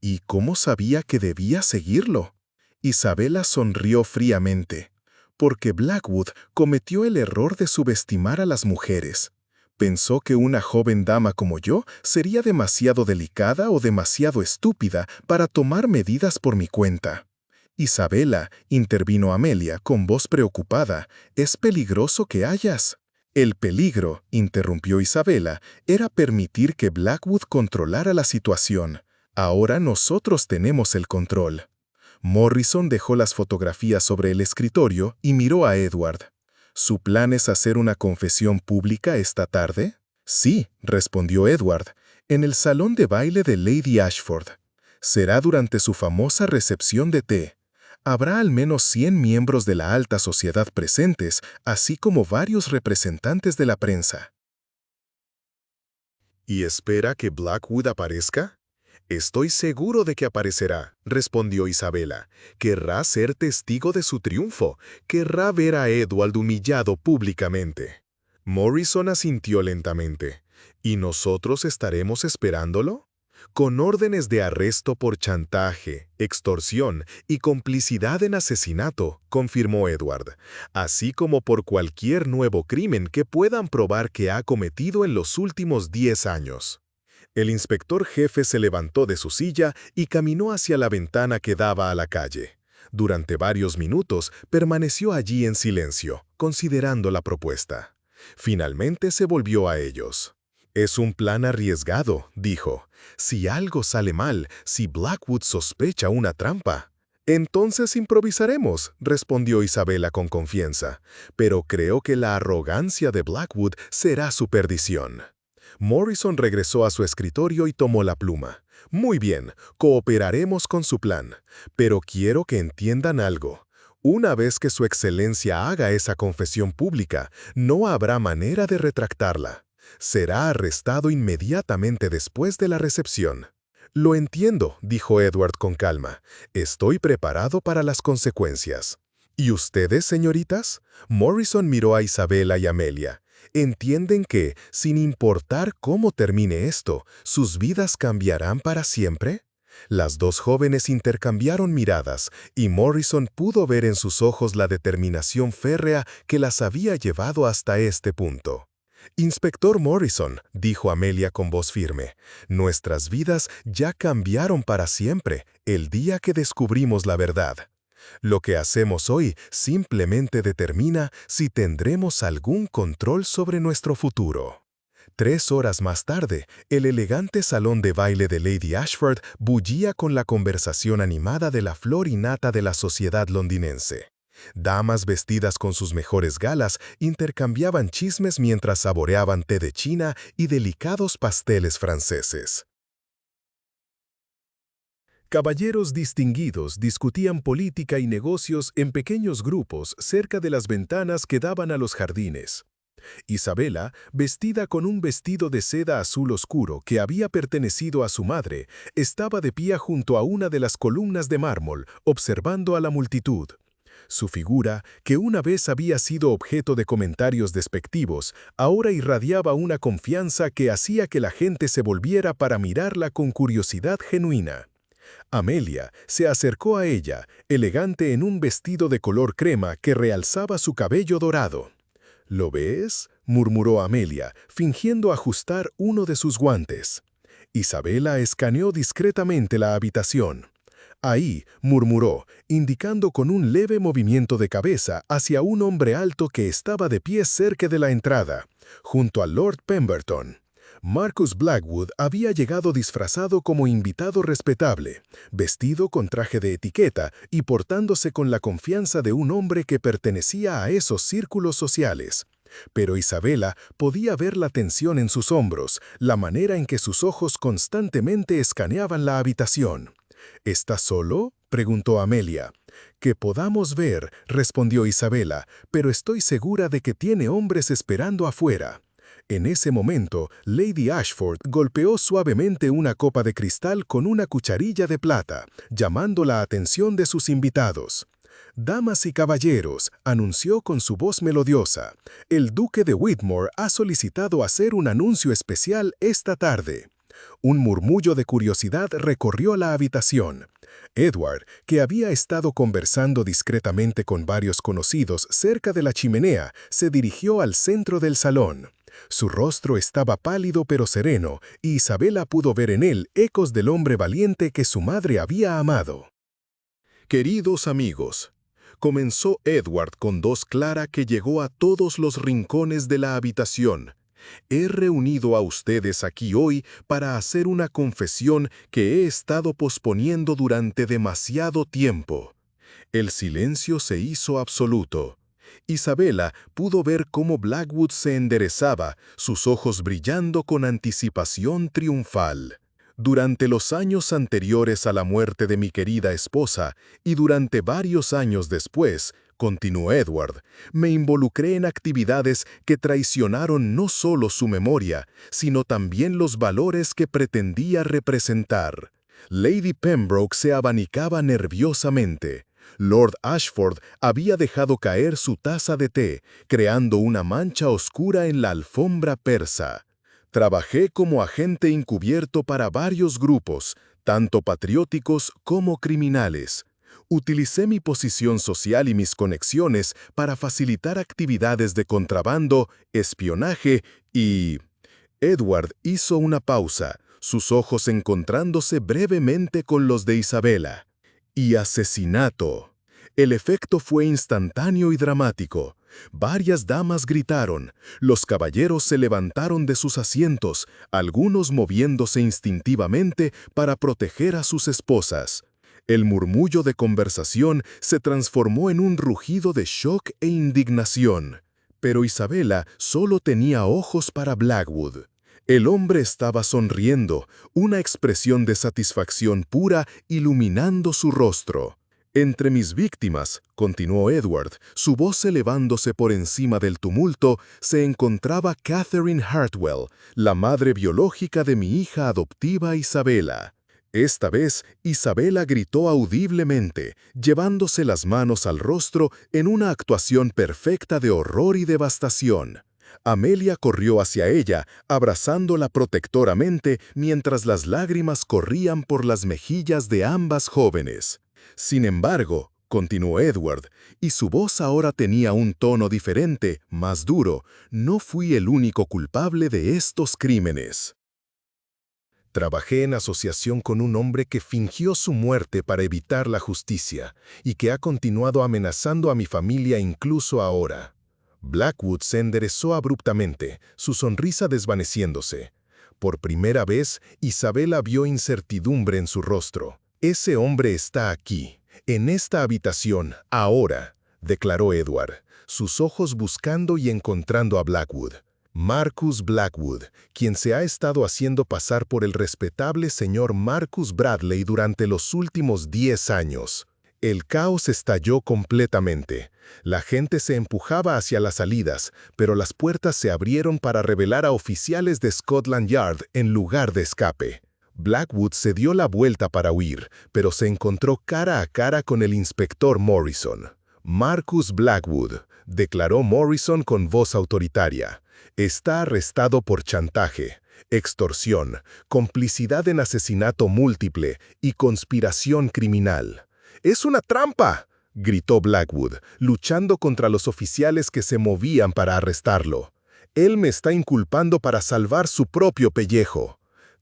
¿Y cómo sabía que debía seguirlo? Isabella sonrió fríamente. Porque Blackwood cometió el error de subestimar a las mujeres. Pensó que una joven dama como yo sería demasiado delicada o demasiado estúpida para tomar medidas por mi cuenta. «Isabella», intervino Amelia con voz preocupada, «es peligroso que hayas». «El peligro», interrumpió Isabella, «era permitir que Blackwood controlara la situación. Ahora nosotros tenemos el control». Morrison dejó las fotografías sobre el escritorio y miró a Edward. «¿Su plan es hacer una confesión pública esta tarde?» «Sí», respondió Edward, «en el salón de baile de Lady Ashford. Será durante su famosa recepción de té. Habrá al menos 100 miembros de la alta sociedad presentes, así como varios representantes de la prensa». «¿Y espera que Blackwood aparezca?» «Estoy seguro de que aparecerá», respondió Isabella. «Querrá ser testigo de su triunfo. Querrá ver a Edward humillado públicamente». Morrison asintió lentamente. «¿Y nosotros estaremos esperándolo?» con órdenes de arresto por chantaje, extorsión y complicidad en asesinato, confirmó Edward, así como por cualquier nuevo crimen que puedan probar que ha cometido en los últimos 10 años. El inspector jefe se levantó de su silla y caminó hacia la ventana que daba a la calle. Durante varios minutos permaneció allí en silencio, considerando la propuesta. Finalmente se volvió a ellos. «Es un plan arriesgado», dijo. «Si algo sale mal, si Blackwood sospecha una trampa». «Entonces improvisaremos», respondió Isabela con confianza. «Pero creo que la arrogancia de Blackwood será su perdición». Morrison regresó a su escritorio y tomó la pluma. «Muy bien, cooperaremos con su plan. Pero quiero que entiendan algo. Una vez que su excelencia haga esa confesión pública, no habrá manera de retractarla. Será arrestado inmediatamente después de la recepción». «Lo entiendo», dijo Edward con calma. «Estoy preparado para las consecuencias». «¿Y ustedes, señoritas?» Morrison miró a Isabela y Amelia. ¿Entienden que, sin importar cómo termine esto, sus vidas cambiarán para siempre? Las dos jóvenes intercambiaron miradas, y Morrison pudo ver en sus ojos la determinación férrea que las había llevado hasta este punto. «Inspector Morrison», dijo Amelia con voz firme, «nuestras vidas ya cambiaron para siempre el día que descubrimos la verdad. Lo que hacemos hoy simplemente determina si tendremos algún control sobre nuestro futuro». 3 horas más tarde, el elegante salón de baile de Lady Ashford bullía con la conversación animada de la flor y nata de la sociedad londinense. Damas vestidas con sus mejores galas intercambiaban chismes mientras saboreaban té de China y delicados pasteles franceses. Caballeros distinguidos discutían política y negocios en pequeños grupos cerca de las ventanas que daban a los jardines. Isabela, vestida con un vestido de seda azul oscuro que había pertenecido a su madre, estaba de pie junto a una de las columnas de mármol, observando a la multitud. Su figura, que una vez había sido objeto de comentarios despectivos, ahora irradiaba una confianza que hacía que la gente se volviera para mirarla con curiosidad genuina. Amelia se acercó a ella, elegante en un vestido de color crema que realzaba su cabello dorado. «¿Lo ves?», murmuró Amelia, fingiendo ajustar uno de sus guantes. Isabela escaneó discretamente la habitación. «Ahí», murmuró, indicando con un leve movimiento de cabeza hacia un hombre alto que estaba de pie cerca de la entrada, junto a Lord Pemberton. Marcus Blackwood había llegado disfrazado como invitado respetable, vestido con traje de etiqueta y portándose con la confianza de un hombre que pertenecía a esos círculos sociales. Pero Isabela podía ver la tensión en sus hombros, la manera en que sus ojos constantemente escaneaban la habitación. «¿Está solo?», preguntó Amelia. «Que podamos ver», respondió Isabela, «pero estoy segura de que tiene hombres esperando afuera». En ese momento, Lady Ashford golpeó suavemente una copa de cristal con una cucharilla de plata, llamando la atención de sus invitados. «Damas y caballeros», anunció con su voz melodiosa, «el duque de Whitmore ha solicitado hacer un anuncio especial esta tarde». Un murmullo de curiosidad recorrió la habitación. Edward, que había estado conversando discretamente con varios conocidos cerca de la chimenea, se dirigió al centro del salón. Su rostro estaba pálido pero sereno, y Isabela pudo ver en él ecos del hombre valiente que su madre había amado. «Queridos amigos», comenzó Edward con voz clara que llegó a todos los rincones de la habitación, «he reunido a ustedes aquí hoy para hacer una confesión que he estado posponiendo durante demasiado tiempo». El silencio se hizo absoluto. Isabela pudo ver cómo Blackwood se enderezaba, sus ojos brillando con anticipación triunfal. «Durante los años anteriores a la muerte de mi querida esposa y durante varios años después», continuó Edward, «me involucré en actividades que traicionaron no solo su memoria, sino también los valores que pretendía representar». Lady Pembroke se abanicaba nerviosamente. Lord Ashford había dejado caer su taza de té, creando una mancha oscura en la alfombra persa. Trabajé como agente encubierto para varios grupos, tanto patrióticos como criminales. Utilicé mi posición social y mis conexiones para facilitar actividades de contrabando, espionaje y... Edward hizo una pausa, sus ojos encontrándose brevemente con los de Isabela. Y asesinato. El efecto fue instantáneo y dramático. Varias damas gritaron, los caballeros se levantaron de sus asientos, algunos moviéndose instintivamente para proteger a sus esposas. El murmullo de conversación se transformó en un rugido de shock e indignación. Pero Isabela solo tenía ojos para Blackwood. El hombre estaba sonriendo, una expresión de satisfacción pura iluminando su rostro. Entre mis víctimas, continuó Edward, su voz elevándose por encima del tumulto, se encontraba Catherine Hartwell, la madre biológica de mi hija adoptiva Isabela. Esta vez, Isabela gritó audiblemente, llevándose las manos al rostro en una actuación perfecta de horror y devastación. Amelia corrió hacia ella, abrazándola protectoramente mientras las lágrimas corrían por las mejillas de ambas jóvenes. Sin embargo, continuó Edward, y su voz ahora tenía un tono diferente, más duro, no fui el único culpable de estos crímenes. Trabajé en asociación con un hombre que fingió su muerte para evitar la justicia y que ha continuado amenazando a mi familia incluso ahora. Blackwood se enderezó abruptamente, su sonrisa desvaneciéndose. Por primera vez, Isabela vio incertidumbre en su rostro. «Ese hombre está aquí, en esta habitación, ahora», declaró Edward, sus ojos buscando y encontrando a Blackwood. Marcus Blackwood, quien se ha estado haciendo pasar por el respetable señor Marcus Bradley durante los últimos 10 años. El caos estalló completamente. La gente se empujaba hacia las salidas, pero las puertas se abrieron para revelar a oficiales de Scotland Yard en lugar de escape. Blackwood se dio la vuelta para huir, pero se encontró cara a cara con el inspector Morrison. «Marcus Blackwood», declaró Morrison con voz autoritaria, «está arrestado por chantaje, extorsión, complicidad en asesinato múltiple y conspiración criminal». «¡Es una trampa!», gritó Blackwood, luchando contra los oficiales que se movían para arrestarlo. «Él me está inculpando para salvar su propio pellejo».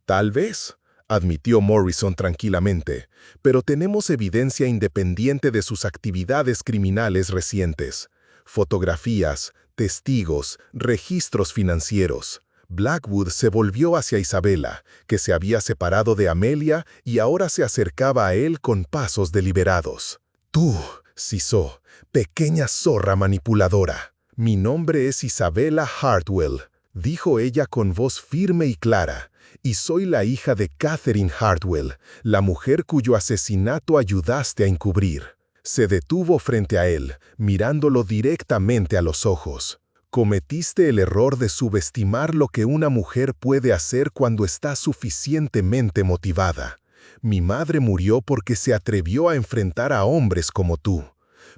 «Tal vez», admitió Morrison tranquilamente, «pero tenemos evidencia independiente de sus actividades criminales recientes. Fotografías, testigos, registros financieros». Blackwood se volvió hacia Isabela, que se había separado de Amelia y ahora se acercaba a él con pasos deliberados. «Tú», sisó, «pequeña zorra manipuladora. Mi nombre es Isabela Hartwell», dijo ella con voz firme y clara, «y soy la hija de Catherine Hartwell, la mujer cuyo asesinato ayudaste a encubrir». Se detuvo frente a él, mirándolo directamente a los ojos. «Cometiste el error de subestimar lo que una mujer puede hacer cuando está suficientemente motivada. Mi madre murió porque se atrevió a enfrentar a hombres como tú.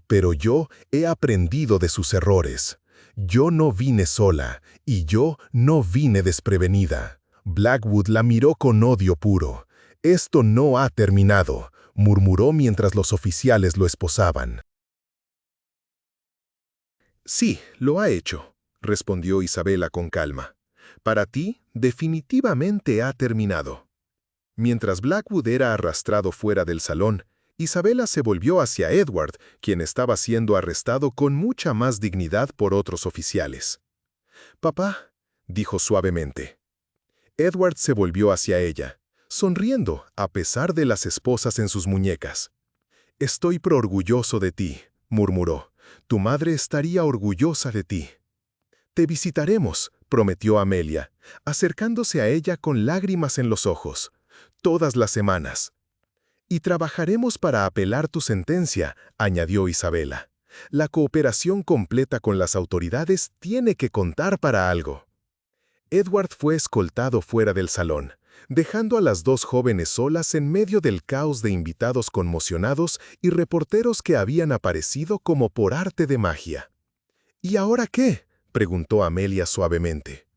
Pero yo he aprendido de sus errores. Yo no vine sola, y yo no vine desprevenida». Blackwood la miró con odio puro. «Esto no ha terminado», murmuró mientras los oficiales lo esposaban. «Sí, lo ha hecho», respondió Isabela con calma. «Para ti, definitivamente ha terminado». Mientras Blackwood era arrastrado fuera del salón, Isabela se volvió hacia Edward, quien estaba siendo arrestado con mucha más dignidad por otros oficiales. «Papá», dijo suavemente. Edward se volvió hacia ella, sonriendo a pesar de las esposas en sus muñecas. «Estoy orgulloso de ti», murmuró. «Tu madre estaría orgullosa de ti». «Te visitaremos», prometió Amelia, acercándose a ella con lágrimas en los ojos, «todas las semanas». «Y trabajaremos para apelar tu sentencia», añadió Isabela. «La cooperación completa con las autoridades tiene que contar para algo». Edward fue escoltado fuera del salón, dejando a las dos jóvenes solas en medio del caos de invitados conmocionados y reporteros que habían aparecido como por arte de magia. «¿Y ahora qué?», preguntó Amelia suavemente.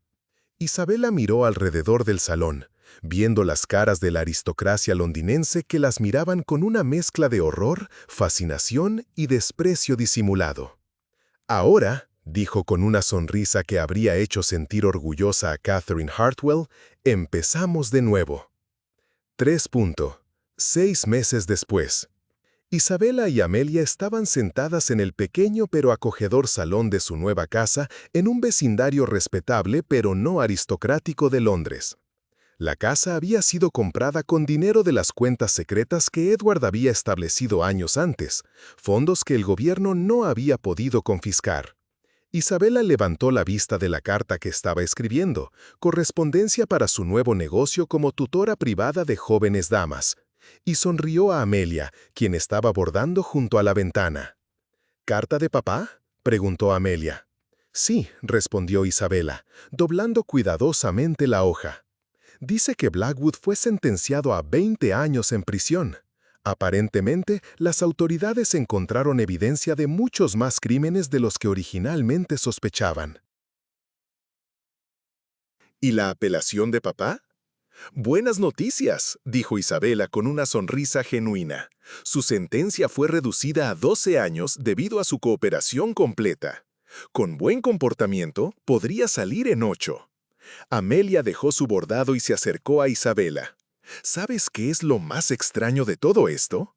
Isabela miró alrededor del salón, viendo las caras de la aristocracia londinense que las miraban con una mezcla de horror, fascinación y desprecio disimulado. Ahora, dijo con una sonrisa que habría hecho sentir orgullosa a Catherine Hartwell, empezamos de nuevo. 6 meses después. Isabela y Amelia estaban sentadas en el pequeño pero acogedor salón de su nueva casa en un vecindario respetable pero no aristocrático de Londres. La casa había sido comprada con dinero de las cuentas secretas que Edward había establecido años antes, fondos que el gobierno no había podido confiscar. Isabela levantó la vista de la carta que estaba escribiendo, correspondencia para su nuevo negocio como tutora privada de jóvenes damas, y sonrió a Amelia, quien estaba bordando junto a la ventana. ¿Carta de papá?, preguntó Amelia. Sí, respondió Isabela, doblando cuidadosamente la hoja. Dice que Blackwood fue sentenciado a 20 años en prisión. Aparentemente, las autoridades encontraron evidencia de muchos más crímenes de los que originalmente sospechaban. ¿Y la apelación de papá? Buenas noticias, dijo Isabela con una sonrisa genuina. Su sentencia fue reducida a 12 años debido a su cooperación completa. Con buen comportamiento, podría salir en 8. Amelia dejó su bordado y se acercó a Isabela. ¿Sabes qué es lo más extraño de todo esto?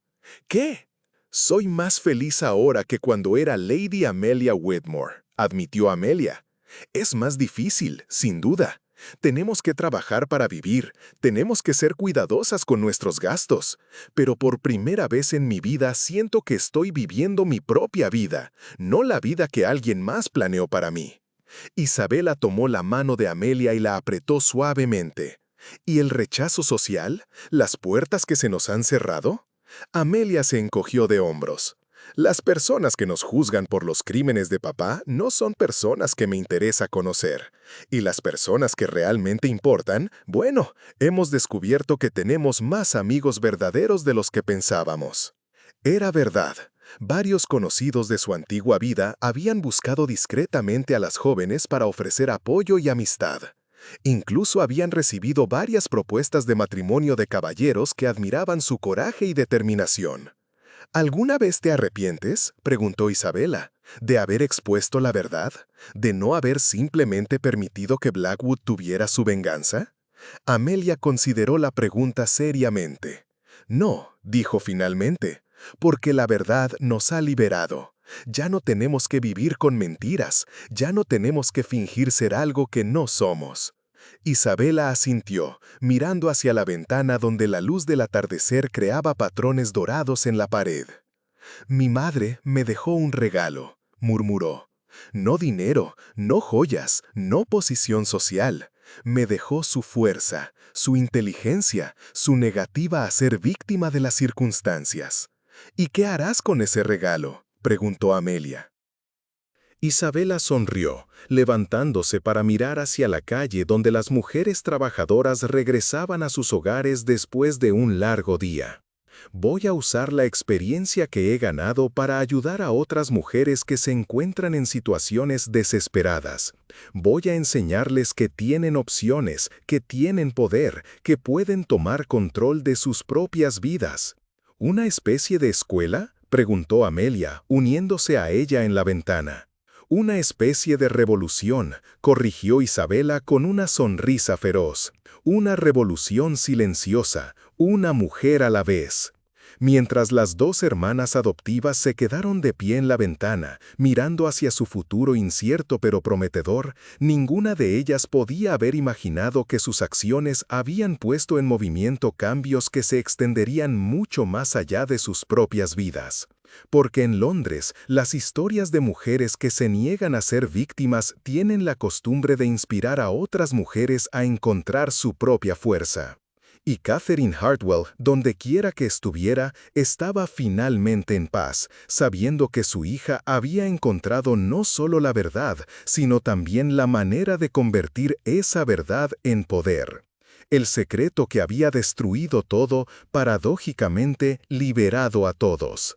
¿Qué? Soy más feliz ahora que cuando era Lady Amelia Whitmore, admitió Amelia. Es más difícil, sin duda. Tenemos que trabajar para vivir, tenemos que ser cuidadosas con nuestros gastos. Pero por primera vez en mi vida siento que estoy viviendo mi propia vida, no la vida que alguien más planeó para mí. Isabela tomó la mano de Amelia y la apretó suavemente. ¿Y el rechazo social? ¿Las puertas que se nos han cerrado? Amelia se encogió de hombros. Las personas que nos juzgan por los crímenes de papá no son personas que me interesa conocer. Y las personas que realmente importan, bueno, hemos descubierto que tenemos más amigos verdaderos de los que pensábamos. Era verdad. Varios conocidos de su antigua vida habían buscado discretamente a las jóvenes para ofrecer apoyo y amistad. Incluso habían recibido varias propuestas de matrimonio de caballeros que admiraban su coraje y determinación. ¿Alguna vez te arrepientes?, preguntó Isabela, ¿de haber expuesto la verdad? ¿De no haber simplemente permitido que Blackwood tuviera su venganza? Amelia consideró la pregunta seriamente. No, dijo finalmente, porque la verdad nos ha liberado. Ya no tenemos que vivir con mentiras, ya no tenemos que fingir ser algo que no somos. Isabela asintió, mirando hacia la ventana donde la luz del atardecer creaba patrones dorados en la pared. «Mi madre me dejó un regalo», murmuró. «No dinero, no joyas, no posición social. Me dejó su fuerza, su inteligencia, su negativa a ser víctima de las circunstancias». «¿Y qué harás con ese regalo?», preguntó Amelia. Isabela sonrió, levantándose para mirar hacia la calle donde las mujeres trabajadoras regresaban a sus hogares después de un largo día. Voy a usar la experiencia que he ganado para ayudar a otras mujeres que se encuentran en situaciones desesperadas. Voy a enseñarles que tienen opciones, que tienen poder, que pueden tomar control de sus propias vidas. ¿Una especie de escuela?, preguntó Amelia, uniéndose a ella en la ventana. Una especie de revolución, corrigió Isabela con una sonrisa feroz. Una revolución silenciosa, una mujer a la vez. Mientras las dos hermanas adoptivas se quedaron de pie en la ventana, mirando hacia su futuro incierto pero prometedor, ninguna de ellas podía haber imaginado que sus acciones habían puesto en movimiento cambios que se extenderían mucho más allá de sus propias vidas. Porque en Londres, las historias de mujeres que se niegan a ser víctimas tienen la costumbre de inspirar a otras mujeres a encontrar su propia fuerza. Y Catherine Hartwell, donde quiera que estuviera, estaba finalmente en paz, sabiendo que su hija había encontrado no solo la verdad, sino también la manera de convertir esa verdad en poder. El secreto que había destruido todo, paradójicamente liberado a todos.